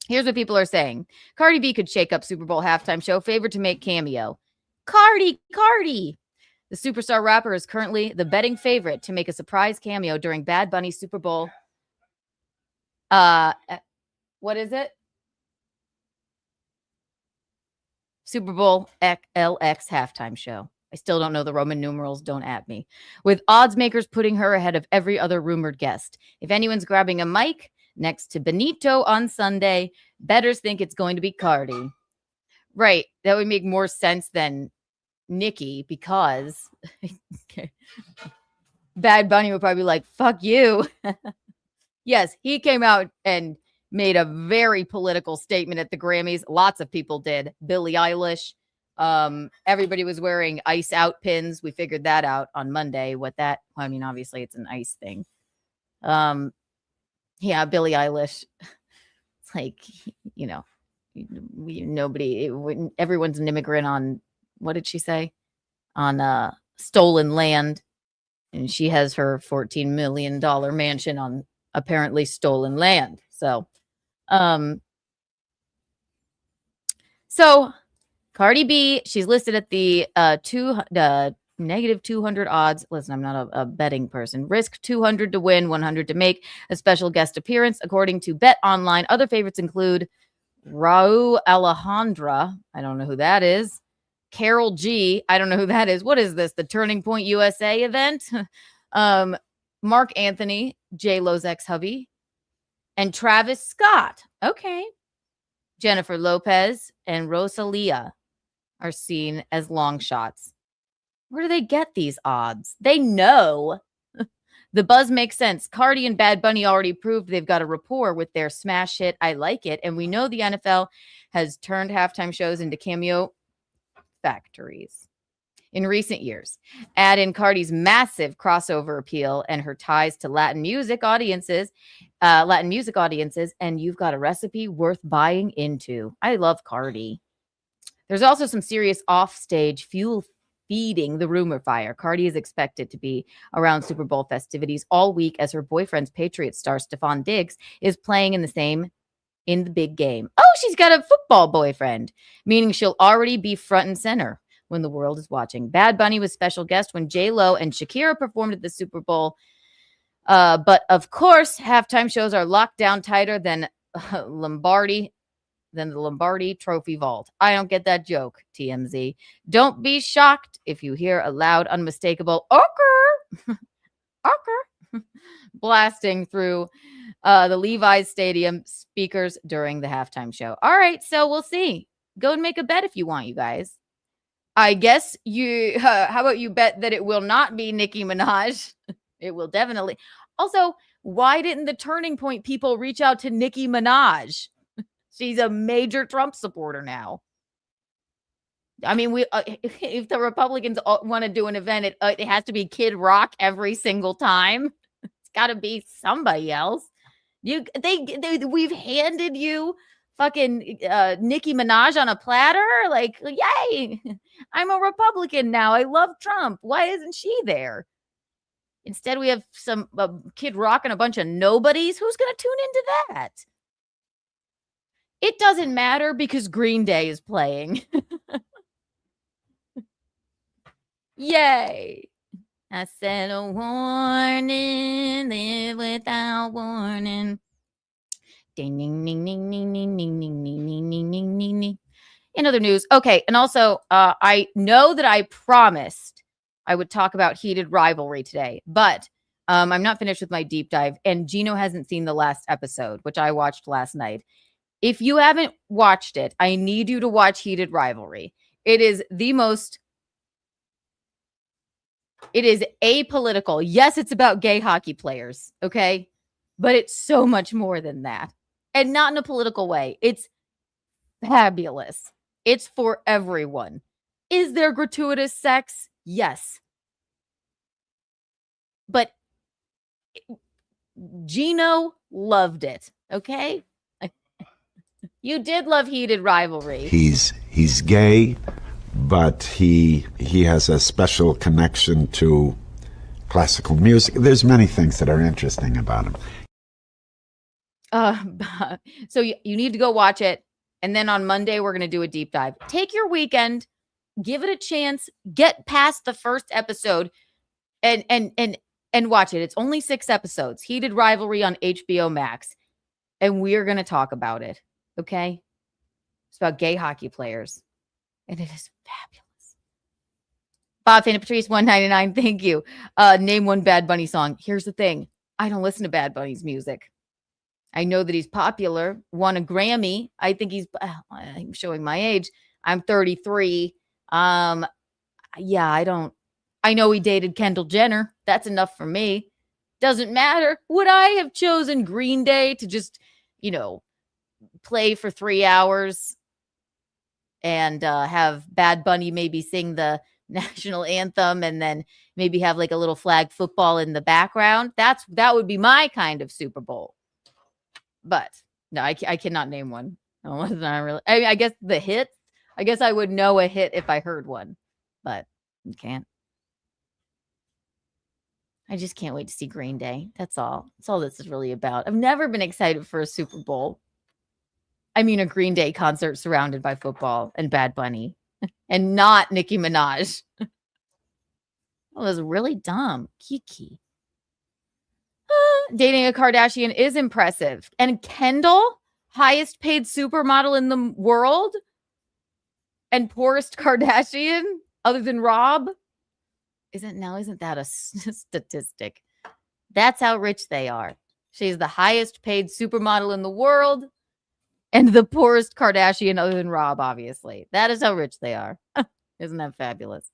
here's what people are saying. Cardi B could shake up Super Bowl halftime show. Favored to make cameo. Cardi. The superstar rapper is currently the betting favorite to make a surprise cameo during Bad Bunny's Super Bowl. What is it? Super Bowl LX halftime show. I still don't know the Roman numerals. Don't at me. With odds makers putting her ahead of every other rumored guest. If anyone's grabbing a mic next to Benito on Sunday, bettors think it's going to be Cardi. Right. That would make more sense than Nicki because Bad Bunny would probably be like, fuck you. Yes, he came out and made a very political statement at the Grammys. Lots of people did. Billie Eilish. Everybody was wearing ice out pins. We figured that out on Monday. I mean, obviously it's an ice thing. Yeah, Billie Eilish. It's like, you know, everyone's an immigrant on, what did she say? On stolen land. And she has her $14 million mansion on apparently stolen land. So Cardi B, she's listed at the negative 200 odds. Listen, I'm not a betting person. Risk 200 to win, 100 to make a special guest appearance. According to Bet Online, other favorites include Raul Alejandra. I don't know who that is. Carol G. I don't know who that is. What is this? The Turning Point USA event? Mark Anthony, J-Lo's ex-hubby, and Travis Scott. Okay. Jennifer Lopez and Rosalia are seen as long shots. Where do they get these odds? They know. The buzz makes sense. Cardi and Bad Bunny already proved they've got a rapport with their smash hit, I Like It. And we know the NFL has turned halftime shows into cameo factories in recent years. Add in Cardi's massive crossover appeal and her ties to Latin music audiences, and you've got a recipe worth buying into. I love Cardi. There's also some serious offstage fuel feeding the rumor fire. Cardi is expected to be around Super Bowl festivities all week as her boyfriend's Patriots star Stephon Diggs is playing in the big game. Oh, she's got a football boyfriend, meaning she'll already be front and center when the world is watching. Bad Bunny was special guest when J-Lo and Shakira performed at the Super Bowl. But of course, halftime shows are locked down tighter than the Lombardi Trophy Vault. I don't get that joke, TMZ. Don't be shocked if you hear a loud, unmistakable "Ocker," blasting through the Levi's Stadium speakers during the halftime show. All right, so we'll see. Go and make a bet if you want, you guys. I guess how about you bet that it will not be Nicki Minaj? It will definitely. Also, why didn't the Turning Point people reach out to Nicki Minaj? She's a major Trump supporter now. I mean, if the Republicans want to do an event, it has to be Kid Rock every single time. It's got to be somebody else. We've handed you fucking Nicki Minaj on a platter. Like, yay! I'm a Republican now. I love Trump. Why isn't she there? Instead, we have some kid rocking a bunch of nobodies. Who's going to tune into that? It doesn't matter because Green Day is playing. Yay. I said a warning, live without warning. Ding, ding, ding, ding, ding, ding, ding, ding, ding, ding, ding, ding, ding, ding. In other news, okay, and also, I know that I promised I would talk about heated rivalry today, but I'm not finished with my deep dive, and Gino hasn't seen the last episode, which I watched last night. If you haven't watched it, I need you to watch Heated Rivalry. It is apolitical. Yes, it's about gay hockey players, okay? But it's so much more than that. And not in a political way. It's fabulous. It's for everyone. Is there gratuitous sex? Yes. But Gino loved it, okay? You did love Heated Rivalry. He's gay, but he has a special connection to classical music. There's many things that are interesting about him. So you need to go watch it, and then on Monday we're going to do a deep dive. Take your weekend, give it a chance, get past the first episode, and watch it. It's only 6 episodes. Heated Rivalry on HBO Max, and we're going to talk about it. Okay? It's about gay hockey players, and it is fabulous. Bob Fana Patrice 199, thank you. Name one Bad Bunny song. Here's the thing. I don't listen to Bad Bunny's music. I know that he's popular, won a Grammy. I think I'm showing my age. I'm 33. Yeah, I know he dated Kendall Jenner. That's enough for me. Doesn't matter. Would I have chosen Green Day to just, play for 3 hours and have Bad Bunny maybe sing the national anthem and then maybe have like a little flag football in the background? That would be my kind of Super Bowl. But no, I cannot name one. No, it's not really. I guess the hits. I guess I would know a hit if I heard one, but you can't. I just can't wait to see Green Day. That's all. That's all this is really about. I've never been excited for a Super Bowl. I mean, a Green Day concert surrounded by football and Bad Bunny and not Nicki Minaj. That was really dumb. Kiki. Dating a Kardashian is impressive. And Kendall, highest paid supermodel in the world and poorest Kardashian other than Rob. Isn't that a statistic? That's how rich they are. She's the highest paid supermodel in the world and the poorest Kardashian other than Rob, obviously. That is how rich they are. Isn't that fabulous?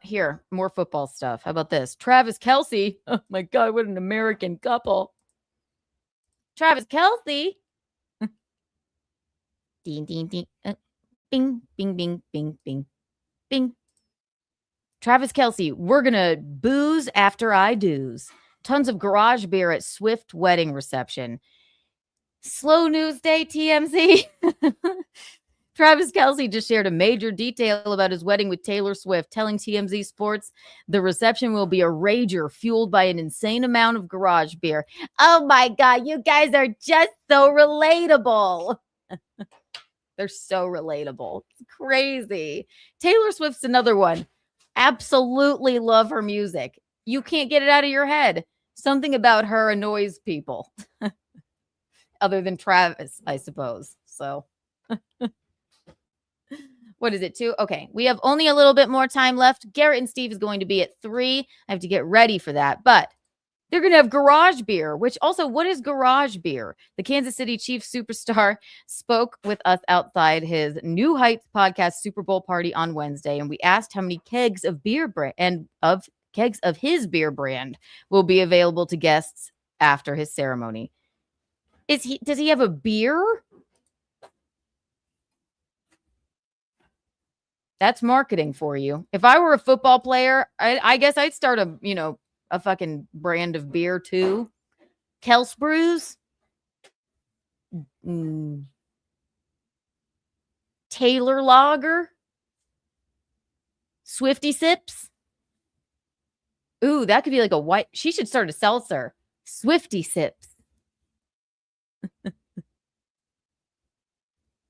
Here, more football stuff. How about this? Travis Kelce. Oh my God, what an American couple. Travis Kelce. Ding, ding, ding. Bing, bing, bing, bing, bing, bing. Travis Kelce, we're going to booze after I do's. Tons of garage beer at Swift wedding reception. Slow news day, TMZ. Travis Kelce just shared a major detail about his wedding with Taylor Swift, telling TMZ Sports the reception will be a rager fueled by an insane amount of garage beer. Oh my God, you guys are just so relatable. They're so relatable. It's crazy. Taylor Swift's another one. Absolutely love her music. You can't get it out of your head. Something about her annoys people. Other than Travis, I suppose. So... What is it, 2? Okay, we have only a little bit more time left. Garrett and Steve is going to be at 3. I have to get ready for that. But they're going to have garage beer, which also, what is garage beer? The Kansas City Chiefs superstar spoke with us outside his New Heights podcast Super Bowl party on Wednesday, and we asked how many kegs of beer kegs of his beer brand will be available to guests after his ceremony. Does he have a beer? That's marketing for you. If I were a football player, I guess I'd start a fucking brand of beer too. Kels Brews. Taylor Lager. Swifty Sips. Ooh, that could be like a white. She should start a seltzer. Swifty Sips.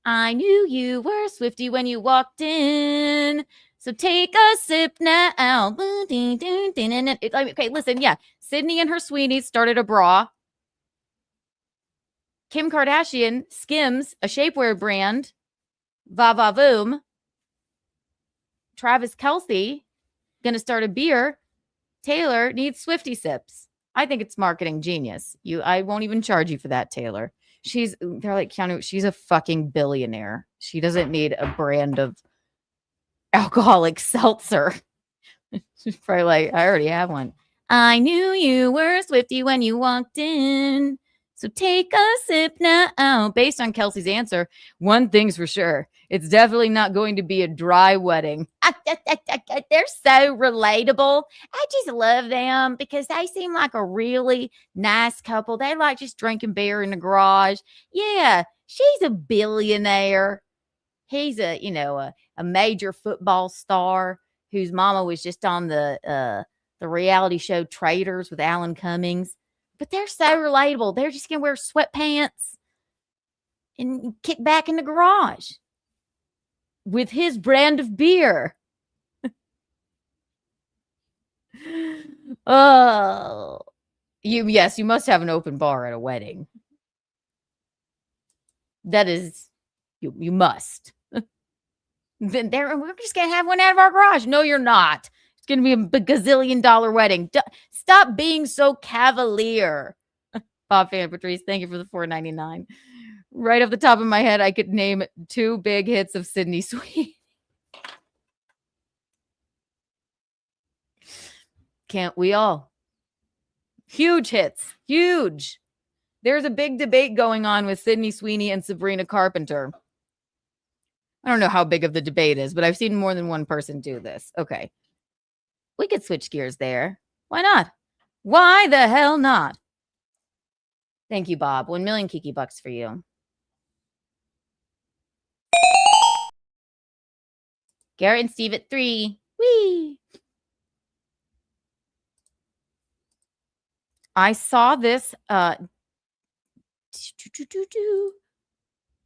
I knew you were Swifty when you walked in. So take a sip now. Okay, listen, yeah. Sydney and her Sweeneys started a bra. Kim Kardashian, Skims, a shapewear brand. Va Va Voom. Travis Kelce, gonna start a beer. Taylor needs Swifty Sips. I think it's marketing genius. I won't even charge you for that, Taylor. They're like, Keanu, she's a fucking billionaire. She doesn't need a brand of alcoholic seltzer. She's probably like, I already have one. I knew you were Swifty when you walked in. So take a sip now. Based on Kelsey's answer, one thing's for sure. It's definitely not going to be a dry wedding. They're so relatable. I just love them because they seem like a really nice couple. They like just drinking beer in the garage. Yeah, she's a billionaire. He's a major football star whose mama was just on the reality show Traitors with Alan Cummings. But they're so relatable. They're just going to wear sweatpants and kick back in the garage with his brand of beer. Oh, yes, you must have an open bar at a wedding. That is, you must. Then we're just going to have one out of our garage. No, you're not. It's going to be a gazillion-dollar wedding. Stop being so cavalier. Bob Fan Patrice, thank you for the $4.99. Right off the top of my head, I could name 2 big hits of Sydney Sweeney. Can't we all? Huge hits. Huge. There's a big debate going on with Sydney Sweeney and Sabrina Carpenter. I don't know how big of the debate is, but I've seen more than one person do this. Okay. We could switch gears there. Why not? Why the hell not? Thank you, Bob. 1 million Kiki bucks for you. Garrett and Steve at 3. Whee! I saw this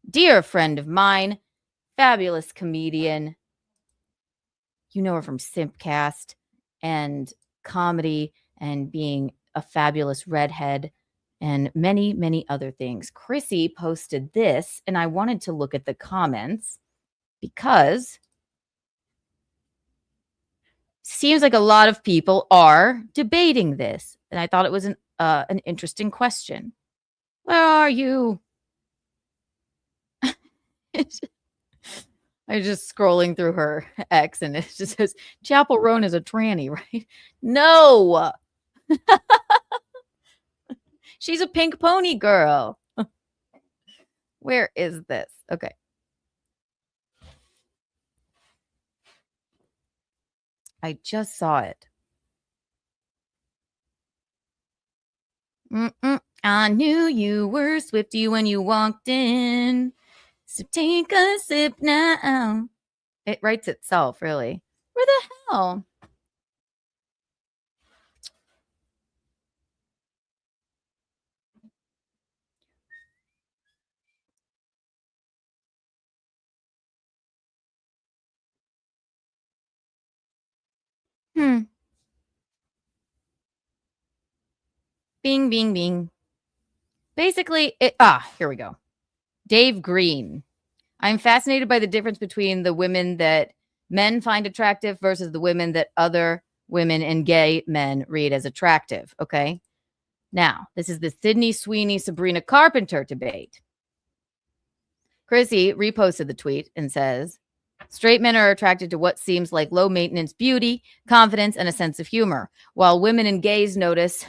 dear friend of mine, fabulous comedian. You know her from Simpcast and comedy and being a fabulous redhead and many, many other things. Chrissy posted this, and I wanted to look at the comments because it seems like a lot of people are debating this. And I thought it was an interesting question. Where are you? I was just scrolling through her ex, and it just says, Chapel Roan is a tranny, right? No! She's a pink pony girl. Where is this? Okay. I just saw it. I knew you were Swifty when you walked in. So take a sip now. It writes itself, really. Where the hell? Bing, bing, bing. Basically, here we go. Dave Green. I'm fascinated by the difference between the women that men find attractive versus the women that other women and gay men read as attractive. Okay. Now, this is the Sydney Sweeney Sabrina Carpenter debate. Chrissy reposted the tweet and says, straight men are attracted to what seems like low maintenance beauty, confidence, and a sense of humor, while women and gays notice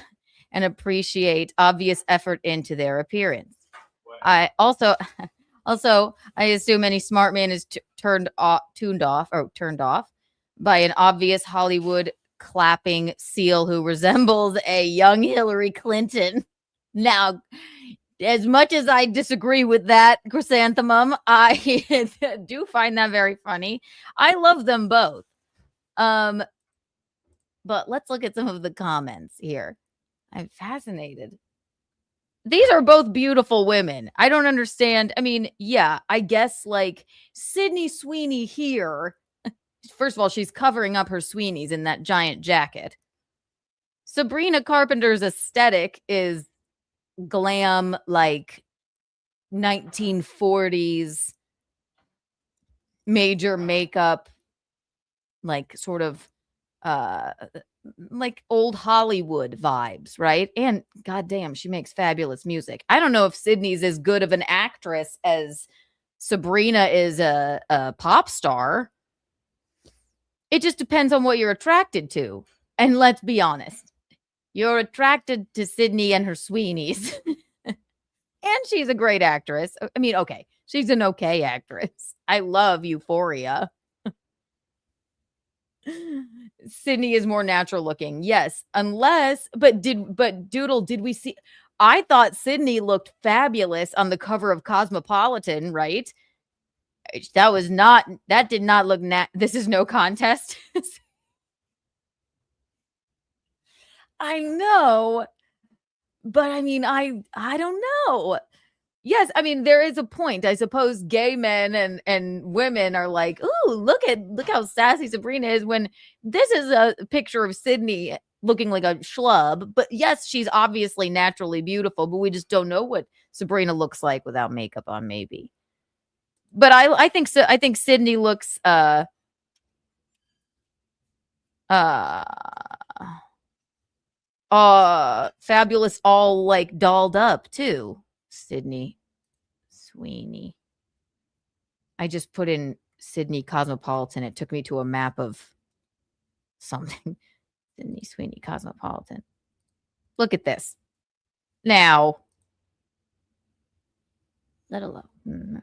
and appreciate obvious effort into their appearance. I also, I assume any smart man is turned off by an obvious Hollywood clapping seal who resembles a young Hillary Clinton. Now, as much as I disagree with that, Chrysanthemum, I do find that very funny. I love them both. But let's look at some of the comments here. I'm fascinated. These are both beautiful women. I don't understand. I mean, yeah, I guess like Sydney Sweeney here. First of all, she's covering up her Sweeneys in that giant jacket. Sabrina Carpenter's aesthetic is glam, like 1940s major makeup, like sort of like old Hollywood vibes, right? And goddamn, she makes fabulous music. I don't know if Sydney's as good of an actress as Sabrina is a pop star. It just depends on what you're attracted to. And let's be honest, you're attracted to Sydney and her Sweeneys. And she's a great actress. I mean, okay, she's an okay actress. I love Euphoria. Sydney is more natural looking. Yes, unless, but Doodle, did we see? I thought Sydney looked fabulous on the cover of Cosmopolitan, right? That did not look this is no contest. I know, but I mean, I don't know. Yes, I mean, there is a point. I suppose gay men and women are like, ooh, look how sassy Sabrina is, when this is a picture of Sydney looking like a schlub. But yes, she's obviously naturally beautiful, but we just don't know what Sabrina looks like without makeup on, maybe. But I think so. I think Sydney looks fabulous, all like dolled up too. Sydney Sweeney. I just put in Sydney Cosmopolitan. It took me to a map of something. Sydney Sweeney Cosmopolitan. Look at this. Now, let alone.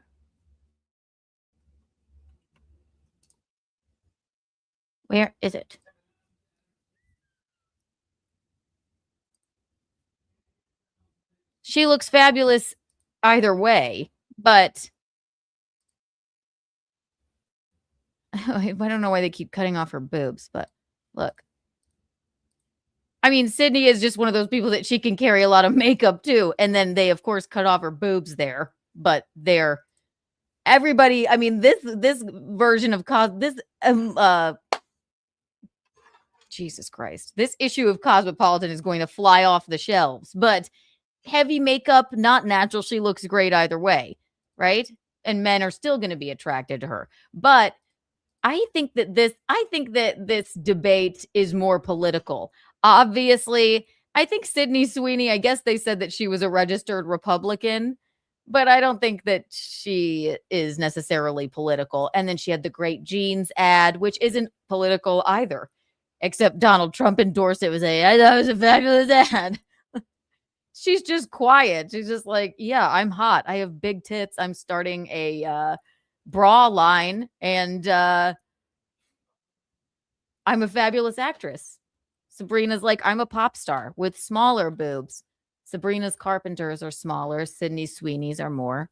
Where is it? She looks fabulous either way, but I don't know why they keep cutting off her boobs, but look. I mean, Sydney is just one of those people that she can carry a lot of makeup too. And then they, of course, cut off her boobs there, but everybody, I mean, this version of Jesus Christ, this issue of Cosmopolitan is going to fly off the shelves, but heavy makeup, not natural. She looks great either way, right? And men are still going to be attracted to her. But I think that this debate is more political. Obviously, I think Sydney Sweeney, I guess they said that she was a registered Republican, but I don't think that she is necessarily political. And then she had the Great Jeans ad, which isn't political either, except Donald Trump endorsed it. I thought it was a fabulous ad. She's just quiet. She's just like, yeah, I'm hot. I have big tits. I'm starting a bra line, and I'm a fabulous actress. Sabrina's like, I'm a pop star with smaller boobs. Sabrina's Carpenters are smaller. Sydney Sweeney's are more.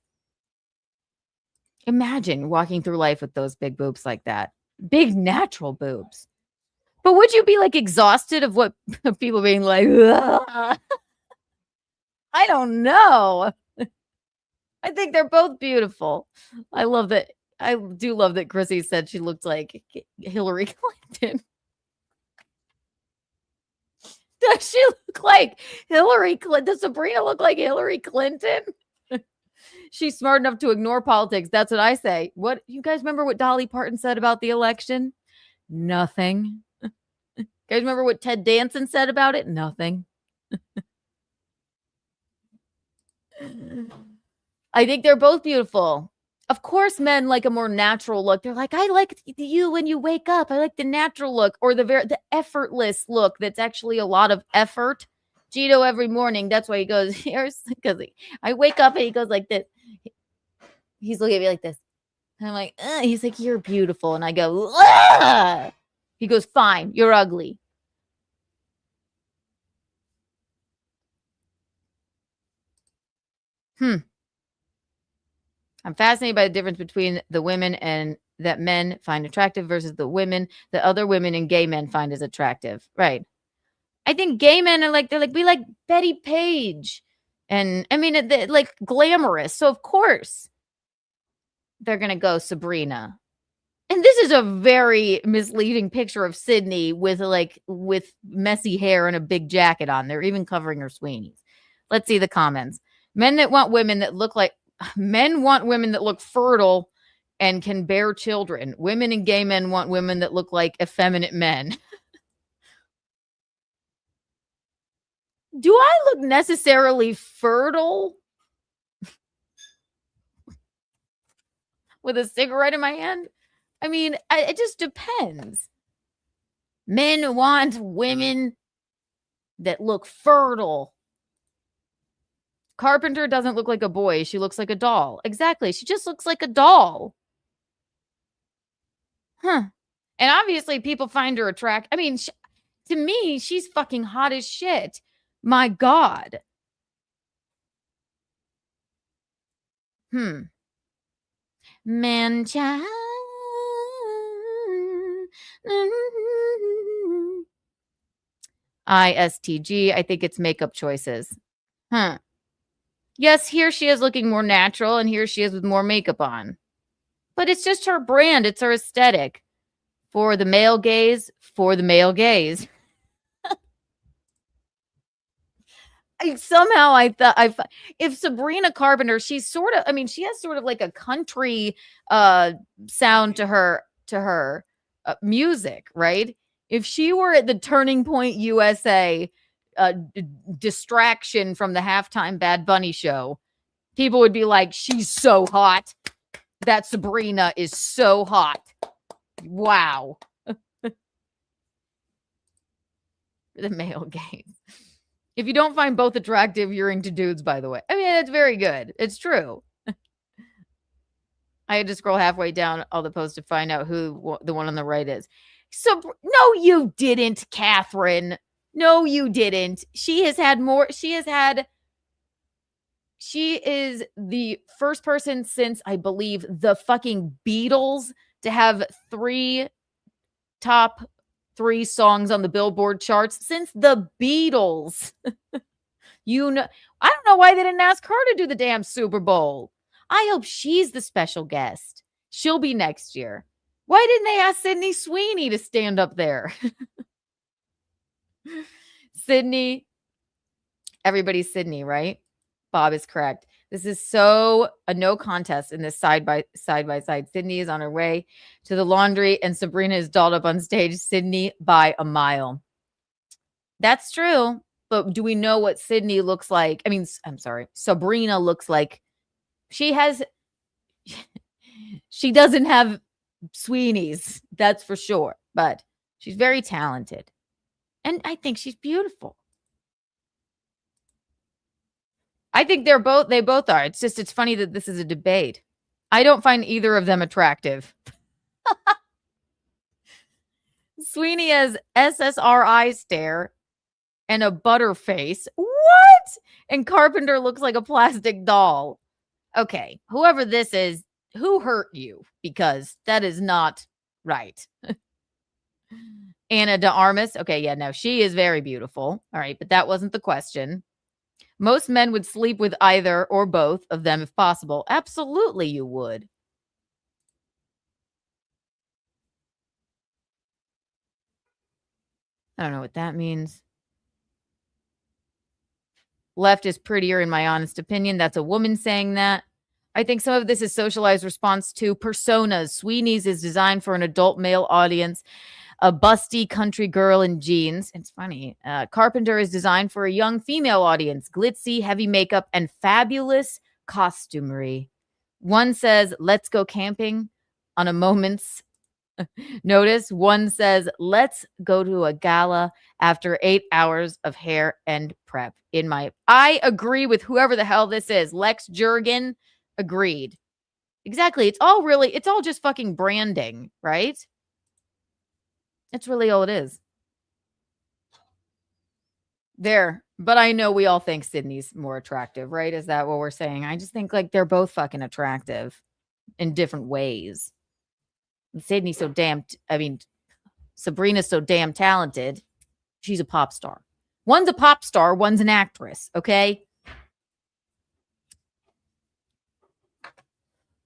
Imagine walking through life with those big boobs like that. Big natural boobs. But would you be like exhausted of what people being like, ugh? I don't know. I think they're both beautiful. I love that. I do love that Chrissy said she looked like Hillary Clinton. Does she look like Hillary Clinton? Does Sabrina look like Hillary Clinton? She's smart enough to ignore politics. That's what I say. What, you guys remember what Dolly Parton said about the election? Nothing. You guys remember what Ted Danson said about it? Nothing. I think they're both beautiful. Of course, men like a more natural look. They're like, I like you when you wake up. I like the natural look, or the effortless look. That's actually a lot of effort. Gito every morning. That's why he goes, here's because I wake up and he goes like this. He's looking at me like this. And I'm like, ugh. He's like, you're beautiful. And I go, ugh. He goes, fine, you're ugly. I'm fascinated by the difference between the women and that men find attractive versus the women that other women and gay men find as attractive. Right. I think gay men are like, we like Betty Page. And I mean, like glamorous. So of course they're going to go Sabrina. And this is a very misleading picture of Sydney with messy hair and a big jacket on. They're even covering her Sweeney's. Let's see the comments. Men want women that look fertile and can bear children. Women and gay men want women that look like effeminate men. Do I look necessarily fertile? With a cigarette in my hand? I mean, it just depends. Men want women that look fertile. Carpenter doesn't look like a boy. She looks like a doll. Exactly. She just looks like a doll. Huh. And obviously people find her attractive. I mean, to me, she's fucking hot as shit. My God. Man-child. ISTG. I think it's makeup choices. Yes, here she is looking more natural, and here she is with more makeup on. But it's just her brand. It's her aesthetic. For the male gaze, for the male gaze. I thought if Sabrina Carpenter, she's sort of, I mean, she has sort of like a country sound to her music, right? If she were at the Turning Point USA distraction from the halftime Bad Bunny show, people would be like, she's so hot. That Sabrina is so hot. Wow. The male gaze. If you don't find both attractive, you're into dudes, by the way. I mean, it's very good. It's true. I had to scroll halfway down all the posts to find out who the one on the right is. So, no, you didn't, Catherine. No, you didn't. She is the first person since, I believe, the fucking Beatles to have top 3 songs on the Billboard charts since the Beatles. I don't know why they didn't ask her to do the damn Super Bowl. I hope she's the special guest. She'll be next year. Why didn't they ask Sydney Sweeney to stand up there? Sydney. Everybody's Sydney, right? Bob is correct. This is so a no contest in this side by side. Sydney is on her way to the laundry and Sabrina is dolled up on stage. Sydney by a mile. That's true. But do we know what Sydney looks like? I mean, I'm sorry. Sabrina looks like she doesn't have Sweeney's. That's for sure. But she's very talented. And I think she's beautiful. I think they both are. It's funny that this is a debate. I don't find either of them attractive. Sweeney has SSRI stare and a butter face. What? And Carpenter looks like a plastic doll. Okay, whoever this is, who hurt you? Because that is not right. Anna de Armas. Okay, yeah, no, she is very beautiful. All right, but that wasn't the question. Most men would sleep with either or both of them if possible. Absolutely, you would. I don't know what that means. Left is prettier, in my honest opinion. That's a woman saying that. I think some of this is socialized response to personas. Sweeney's is designed for an adult male audience. A busty country girl in jeans. It's funny. Carpenter is designed for a young female audience. Glitzy, heavy makeup, and fabulous costumery. One says, let's go camping on a moment's notice. One says, let's go to a gala after 8 hours of hair and prep. I agree with whoever the hell this is. Lex Jurgen agreed. Exactly. It's all just fucking branding, right? That's really all it is. There. But I know we all think Sydney's more attractive, right? Is that what we're saying? I just think like they're both fucking attractive in different ways. And Sydney's so damn, Sabrina's so damn talented. She's a pop star. One's a pop star, one's an actress, okay?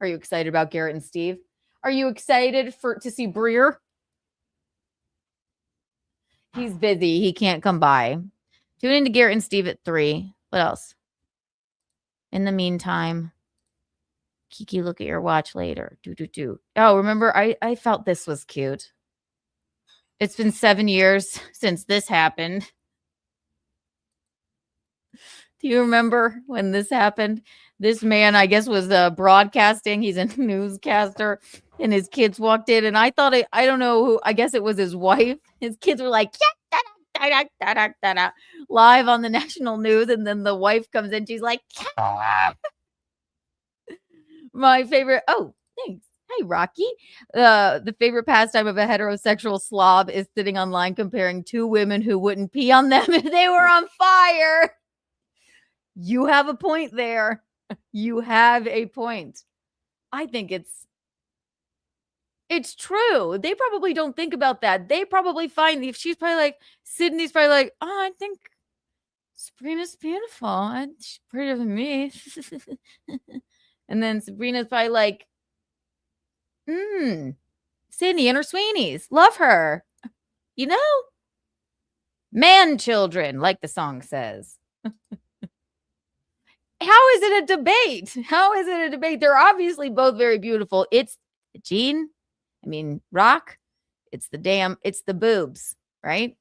Are you excited about Garrett and Steve? Are you excited to see Breer? He's busy. He can't come by. Tune in to Garrett and Steve at 3. What else? In the meantime, Kiki, look at your watch later. Oh, remember, I felt this was cute. It's been 7 years since this happened. Do you remember when this happened? This man, I guess, was broadcasting. He's a newscaster, and his kids walked in, and I thought, I don't know who, I guess it was his wife. His kids were like, yeah, da, da, da, da, da, live on the national news, and then the wife comes in, she's like, my favorite, oh, thanks. Hey, Rocky. The favorite pastime of a heterosexual slob is sitting online comparing two women who wouldn't pee on them if they were on fire. You have a point there. You have a point. I think it's true. They probably don't think about that. They probably find, if she's probably like, Sydney's probably like, oh, I think Sabrina's beautiful. She's prettier than me. And then Sabrina's probably like, Sydney and her Sweeneys. Love her. You know? Man children, like the song says. How is it a debate? How is it a debate? They're obviously both very beautiful. It's Rock. It's the boobs, right?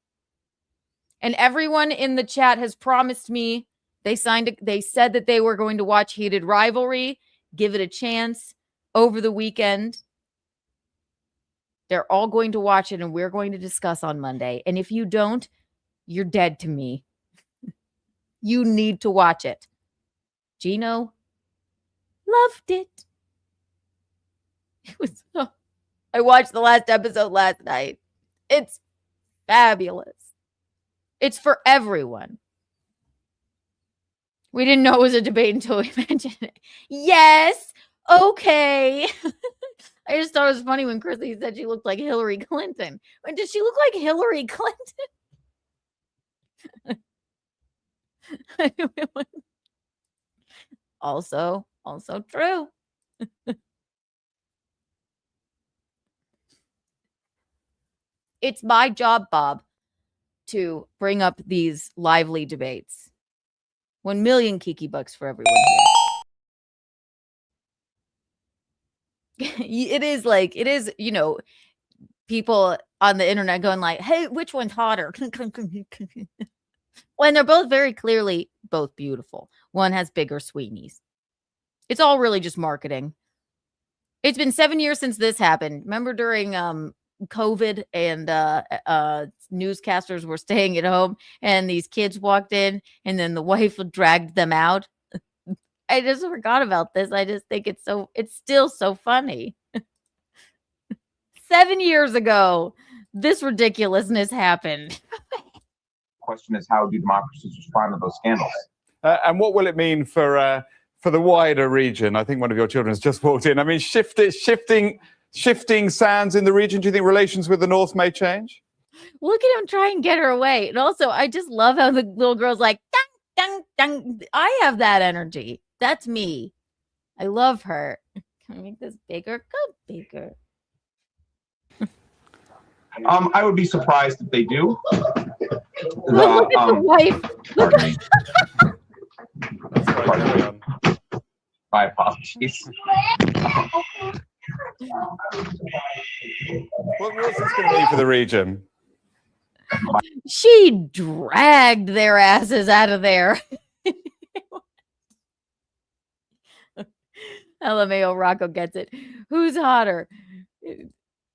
And everyone in the chat has promised me they said that they were going to watch Heated Rivalry, give it a chance over the weekend. They're all going to watch it, and we're going to discuss on Monday. And if you don't, you're dead to me. You need to watch it. Gino loved it. I watched the last episode last night. It's fabulous. It's for everyone. We didn't know it was a debate until we mentioned it. Yes. Okay. I just thought it was funny when Chrissy said she looked like Hillary Clinton. When did she look like Hillary Clinton? Also true. It's my job, Bob, to bring up these lively debates. 1 million Kiki bucks for everyone here. It is, people on the internet going like, hey, which one's hotter? When they're both very clearly both beautiful. One has bigger Sweeneys. It's all really just marketing. It's been 7 years since this happened. Remember during COVID and newscasters were staying at home and these kids walked in and then the wife dragged them out? I just forgot about this. I just think it's still so funny. 7 years ago, this ridiculousness happened. Question is, how do democracies respond to those scandals? And what will it mean for the wider region? I think one of your children has just walked in. I mean, shifting sands in the region. Do you think relations with the North may change? Look at him try and get her away. And also, I just love how the little girl's like, dang, dang, dang. I have that energy. That's me. I love her. Can I make this bigger? Go bigger. I would be surprised if they do. Look at the wife. Pardon me. Pardon me. My apologies. What's this going to mean for the region? She dragged their asses out of there. LMAO Rocco gets it. Who's hotter?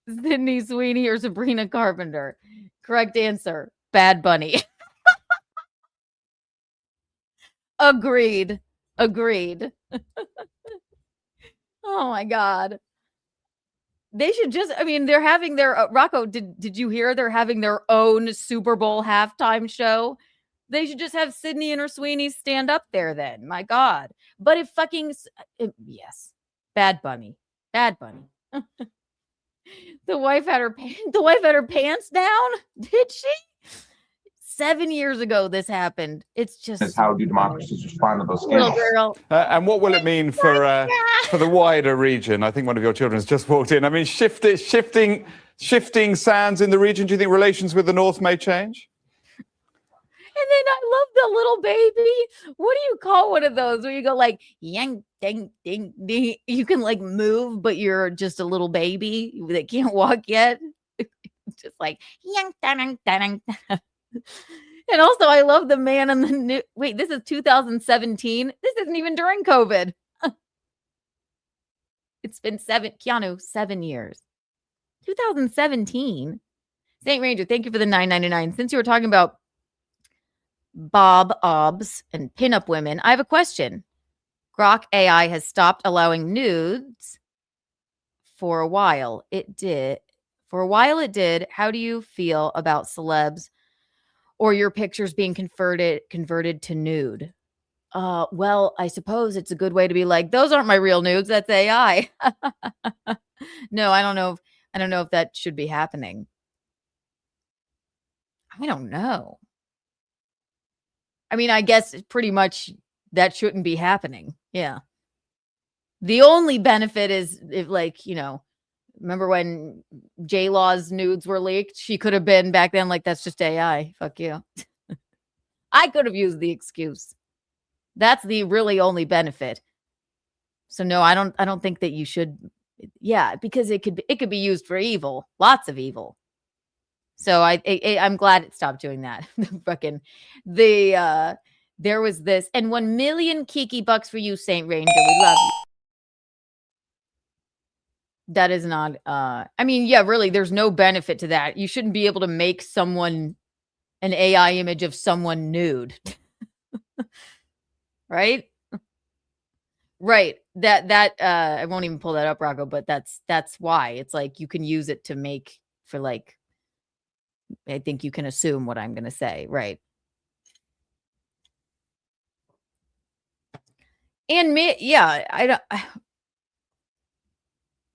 Sydney Sweeney or Sabrina Carpenter? Correct answer. Bad Bunny. Agreed. Oh my God. They should just, they're having their, Rocco, did you hear they're having their own Super Bowl halftime show? They should just have Sydney and her Sweeney stand up there then. My God. But if fucking, yes, Bad Bunny. Bad Bunny. The wife had her pants down? Did she? 7 years ago this happened. It's just Is how do democracies respond to those little scandals? girl. And what will it mean for the wider region? I think one of your children has just walked in. I mean, shifting sands in the region. Do you think relations with the North may change? And then I love the little baby. What do you call one of those where you go like yang ding ding ding? You can like move, but you're just a little baby that can't walk yet. Just like yang dang dang. And also, I love the man on the new. Wait, this is 2017. This isn't even during COVID. It's been 7 years. 2017. Saint Ranger, thank you for the $9.99. Since you were talking about Bob Obs and pinup women, I have a question. Grok AI has stopped allowing nudes for a while. It did. How do you feel about celebs or your pictures being converted to nude? Well, I suppose it's a good way to be like, those aren't my real nudes. That's AI. No, I don't know. I don't know if that should be happening. I don't know. I mean, I guess pretty much that shouldn't be happening. Yeah. The only benefit is if, like, you know, remember when J-Law's nudes were leaked? She could have been back then like, that's just AI. Fuck you. I could have used the excuse. That's the really only benefit. So no, I don't think that you should. Yeah, because it could be used for evil. Lots of evil. So I'm glad it stopped doing that. There was this, and 1 million Kiki bucks for you, Saint Ranger. We love you. That is not I mean, yeah, really, there's no benefit to that. You shouldn't be able to make someone an AI image of someone nude. Right? Right. That I won't even pull that up, Rocco, but that's why. It's like you can use it to make for, like, I think you can assume what I'm going to say, right? And me, yeah, I don't.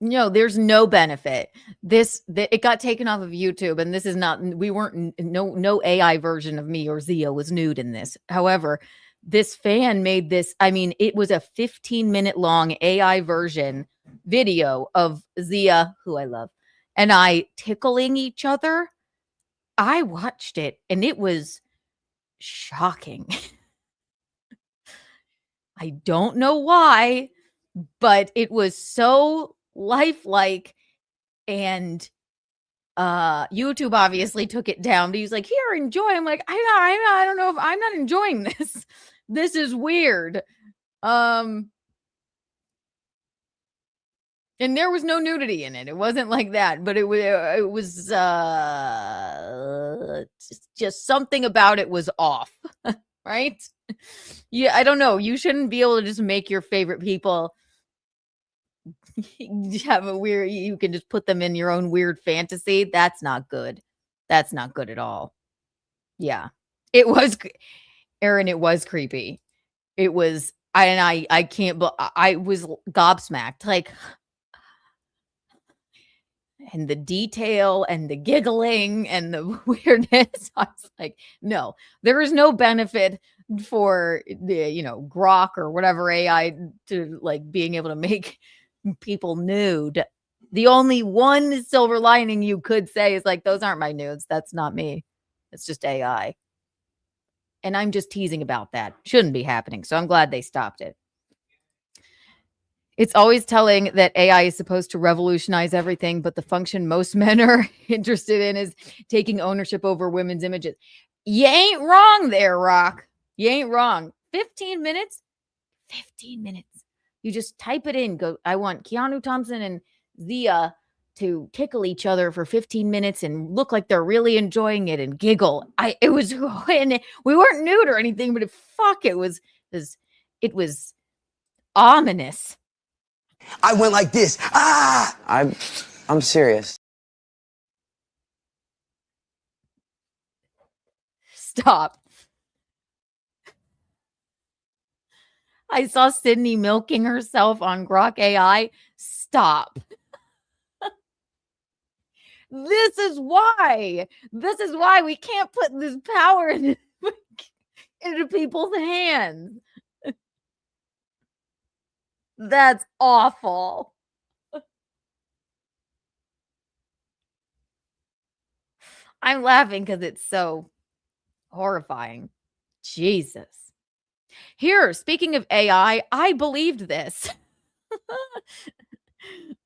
No, there's no benefit. It got taken off of YouTube, and this is not. We weren't. No AI version of me or Zia was nude in this. However, this fan made this. I mean, it was a 15-minute long AI version video of Zia, who I love, and I tickling each other. I watched it and it was shocking. I don't know why, but it was so lifelike, and YouTube obviously took it down. But he was like, "Here, enjoy." I'm like, I don't know if I'm not enjoying this. This is weird. And there was no nudity in it. It wasn't like that, but it was just something about it was off, right? Yeah, I don't know. You shouldn't be able to just make your favorite people have a weird. You can just put them in your own weird fantasy. That's not good. That's not good at all. Yeah, it was, Aaron. It was creepy. It was. I can't. I was gobsmacked. Like. And the detail and the giggling and the weirdness. I was like, no, there is no benefit for the, Grok or whatever AI to, like, being able to make people nude. The only one silver lining you could say is, like, those aren't my nudes. That's not me. It's just AI. And I'm just teasing about that. Shouldn't be happening. So I'm glad they stopped it. It's always telling that AI is supposed to revolutionize everything, but the function most men are interested in is taking ownership over women's images. You ain't wrong there, Rock. You ain't wrong. 15 minutes? 15 minutes. You just type it in. Go, I want Keanuthompson and Zia to tickle each other for 15 minutes and look like they're really enjoying it and giggle. It was, and we weren't nude or anything, but it was ominous. I went like this. Ah! I'm serious. Stop. I saw Sydney milking herself on Grok AI. Stop. This is why we can't put this power into people's hands. That's awful. I'm laughing because it's so horrifying. Jesus. Here, speaking of AI, I believed this.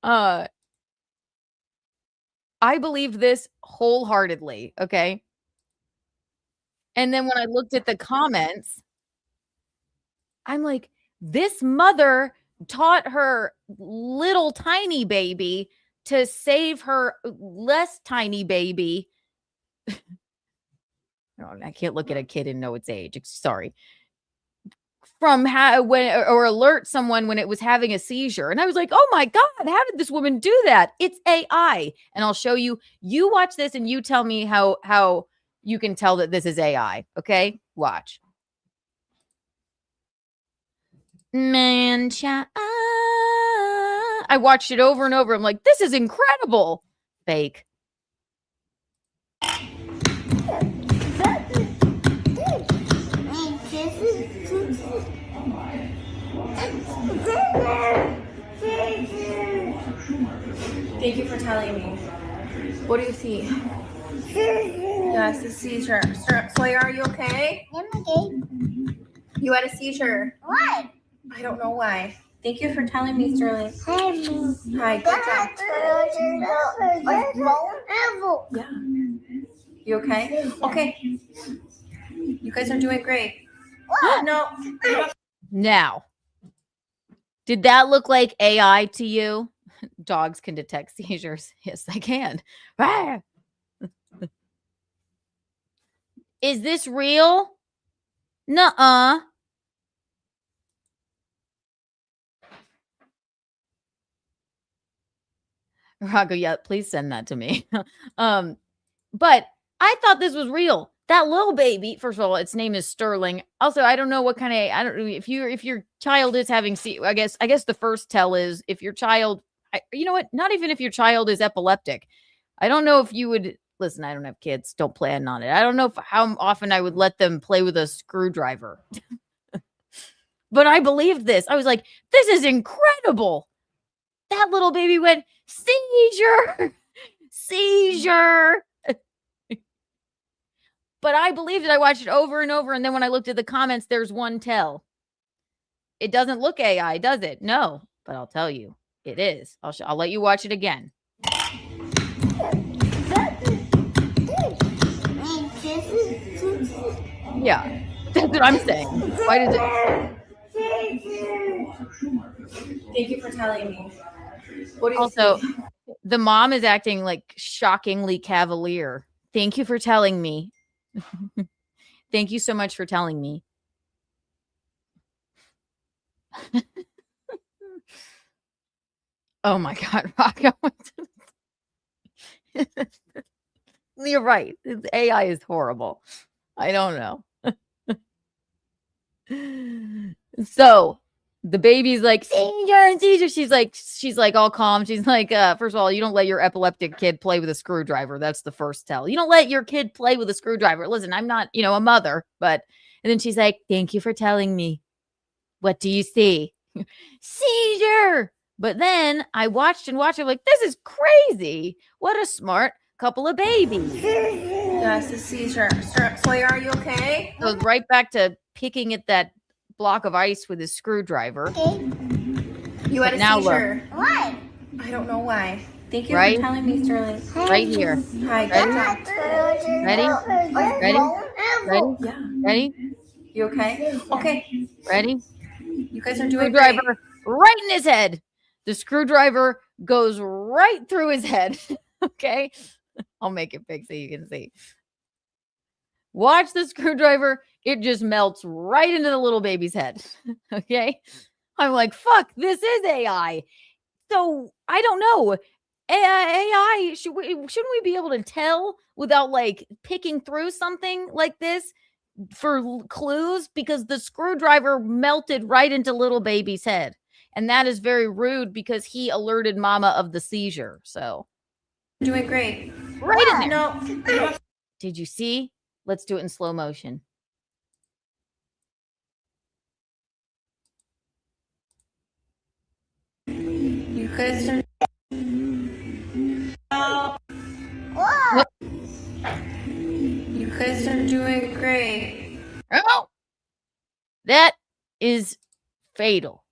I believed this wholeheartedly, okay? And then when I looked at the comments, I'm like, this mother taught her little tiny baby to save her less tiny baby. No, I can't look at a kid and know its age. Sorry. From or alert someone when it was having a seizure. And I was like, oh my God, how did this woman do that? It's AI. And I'll show you. You watch this and you tell me how you can tell that this is AI. Okay? Watch. Man, I watched it over and over. I'm like, this is incredible. Fake. Thank you for telling me. What do you see? Yes, a seizure. Sawyer, are you okay? I'm okay. You had a seizure. Why? I don't know why. Thank you for telling me, Sterling. Hi, good job. Yeah. You okay? Okay. You guys are doing great. No. Now, did that look like AI to you? Dogs can detect seizures. Yes, they can. Is this real? Nuh-uh. Rocco, yeah, please send that to me. But I thought this was real. That little baby, first of all, its name is Sterling. Also, I don't know what kind of, I don't know if your child is having, I guess the first tell is if your child, you know what? Not even if your child is epileptic. I don't know if you would, listen, I don't have kids. Don't plan on it. I don't know how often I would let them play with a screwdriver. But I believed this. I was like, this is incredible. That little baby went, seizure, seizure. But I believed it. I watched it over and over. And then when I looked at the comments, there's one tell. It doesn't look AI, does it? No, but I'll tell you, it is. I'll let you watch it again. Yeah, that's what I'm saying. Why did it? Thank you for telling me. What do you also, see? The mom is acting like shockingly cavalier. Thank you for telling me. Thank you so much for telling me. Oh my God, Rocco. You're right. AI is horrible. I don't know. So the baby's like, seizure. She's like all calm. She's like, first of all, you don't let your epileptic kid play with a screwdriver. That's the first tell. You don't let your kid play with a screwdriver. Listen, I'm not, a mother, but, and then she's like, thank you for telling me. What do you see? Seizure. But then I watched and watched. I'm like, this is crazy. What a smart couple of babies. Yes, a seizure. Sawyer, are you okay? Goes right back to picking at that block of ice with his screwdriver. Okay. You had a seizure. Why? I don't know why. Thank you for telling me, Sterling. Right here. Hi, Ready? Yeah. Ready? You okay? Okay. Ready? You guys are doing Screwdriver great. right in his head. The screwdriver goes right through his head. Okay. I'll make it big so you can see. Watch the screwdriver. It just melts right into the little baby's head. Okay. I'm like, fuck, this is AI. So I don't know. AI, shouldn't we be able to tell without like picking through something like this? for clues because the screwdriver melted right into little baby's head. And that is very rude because he alerted mama of the seizure. So Doing great. right in there. No. Did you see? Let's do it in slow motion. You guys are. What? You guys are doing great. Oh, that is fatal.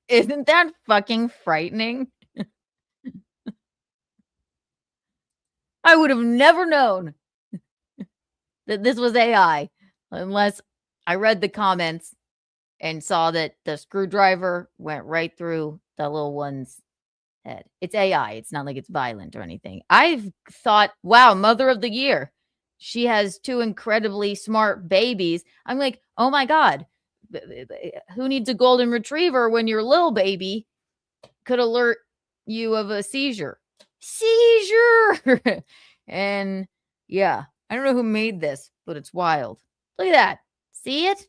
Isn't that fucking frightening? I would have never known that this was AI unless I read the comments and saw that the screwdriver went right through the little one's head. It's AI. It's not like it's violent or anything. I've thought, wow, mother of the year. She has 2 incredibly smart babies. I'm like, oh my God, who needs a golden retriever when your little baby could alert you of a seizure? Seizure! And yeah, I don't know who made this, but it's wild. Look at that. See it?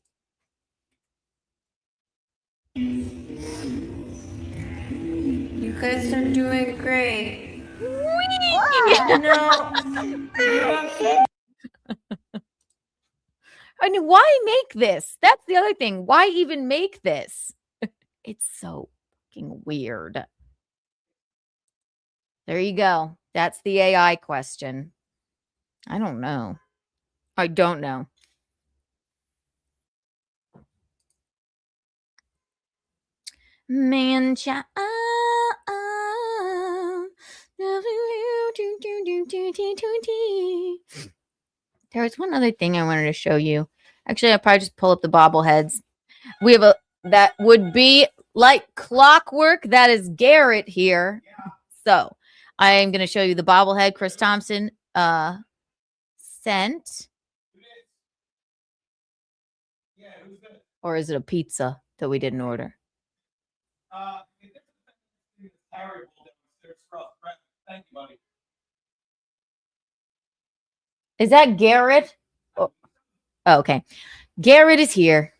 You guys are doing great. No. I mean, why make this? That's the other thing. Why even make this? It's so fucking weird. There you go. That's the AI question. I don't know. I don't know. Man, child. There was one other thing I wanted to show you. Actually, I'll probably just pull up the bobbleheads. We have a that would be like clockwork. That is Garrett here. So I am going to show you the bobblehead Chris Thompson sent. Or is it a pizza that we didn't order? Thank you, buddy. Is that Garrett? Oh, okay. Garrett is here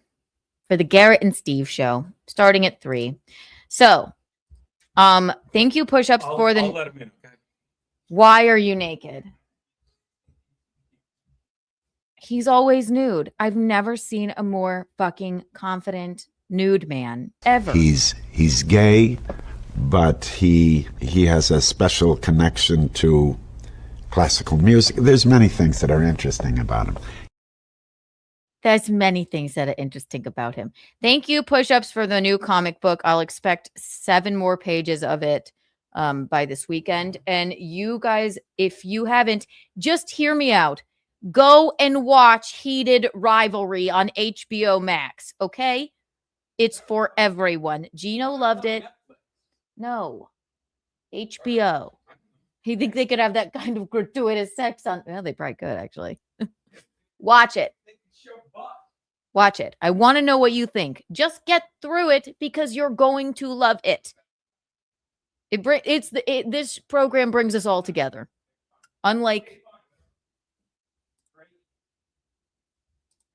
for the Garrett and Steve show starting at 3. So, thank you push-ups for the I'll let him in, okay? Why are you naked? He's always nude. I've never seen a more fucking confident nude man ever. He's gay, but he has a special connection to classical music. There's many things that are interesting about him. There's many things that are interesting about him. Thank you, push-ups, for the new comic book. I'll expect 7 more pages of it by this weekend. And you guys, if you haven't, just hear me out. Go and watch Heated Rivalry on HBO Max, okay? It's for everyone. Gino loved it. No. HBO. You think they could have that kind of gratuitous sex on? Well, they probably could, actually. Watch it. Watch it. I want to know what you think. Just get through it because you're going to love it. This program brings us all together. Unlike,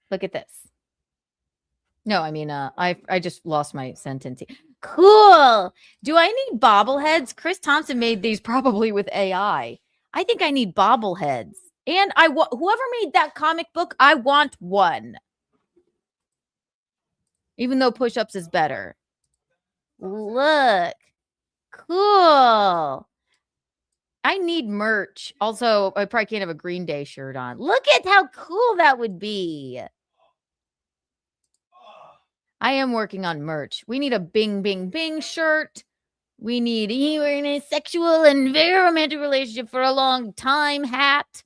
look at this. No, I mean, I just lost my sentence. Cool. Do I need bobbleheads? Chris Thompson made these probably with AI. I think I need bobbleheads. And whoever made that comic book, I want one. Even though push-ups is better. Look. Cool. I need merch. Also, I probably can't have a Green Day shirt on. Look at how cool that would be. I am working on merch. We need a Bing Bing Bing shirt. We need you were in a sexual and very romantic relationship for a long time hat.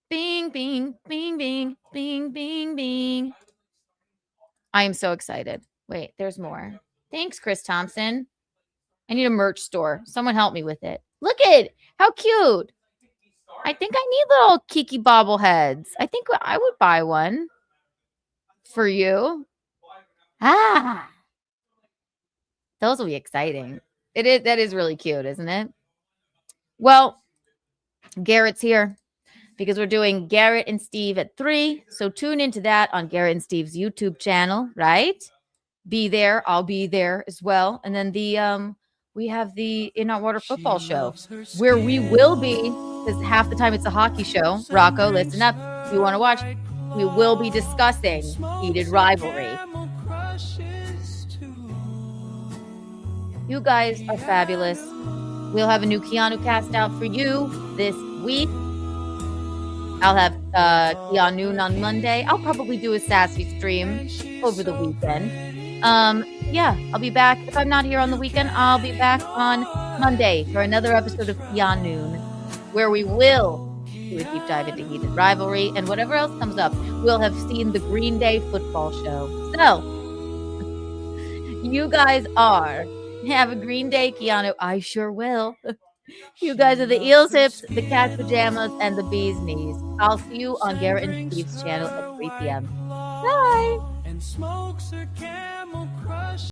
Bing, bing, bing, bing, bing, bing, bing. I am so excited. Wait, there's more. Thanks, Chris Thompson. I need a merch store. Someone help me with it. Look at how cute. I think I need little Kiki bobbleheads. I think I would buy one for you. Ah, those will be exciting. That is really cute, isn't it? Well, Garrett's here because we're doing Garrett and Steve at 3. So tune into that on Garrett and Steve's YouTube channel, right? Be there. I'll be there as well. And then we have the In Hot Water football show where we will be, because half the time it's a hockey show. Rocco, listen up. If you want to watch, we will be discussing heated rivalry. You guys are fabulous. We'll have a new Keanutocast out for you this week. I'll have KeaNOON on Monday. I'll probably do a sassy stream over the weekend. Yeah, I'll be back. If I'm not here on the weekend, I'll be back on Monday for another episode of KeaNOON, where we will do a deep dive into heated rivalry and whatever else comes up. We'll have seen the Green Day football show. So, you guys have a Green Day, Keanu. I sure will. You guys are the Eels Hips, the Cat's Pajamas, and the Bee's Knees. I'll see you on Garrett and Steve's channel at 3 p.m. Bye.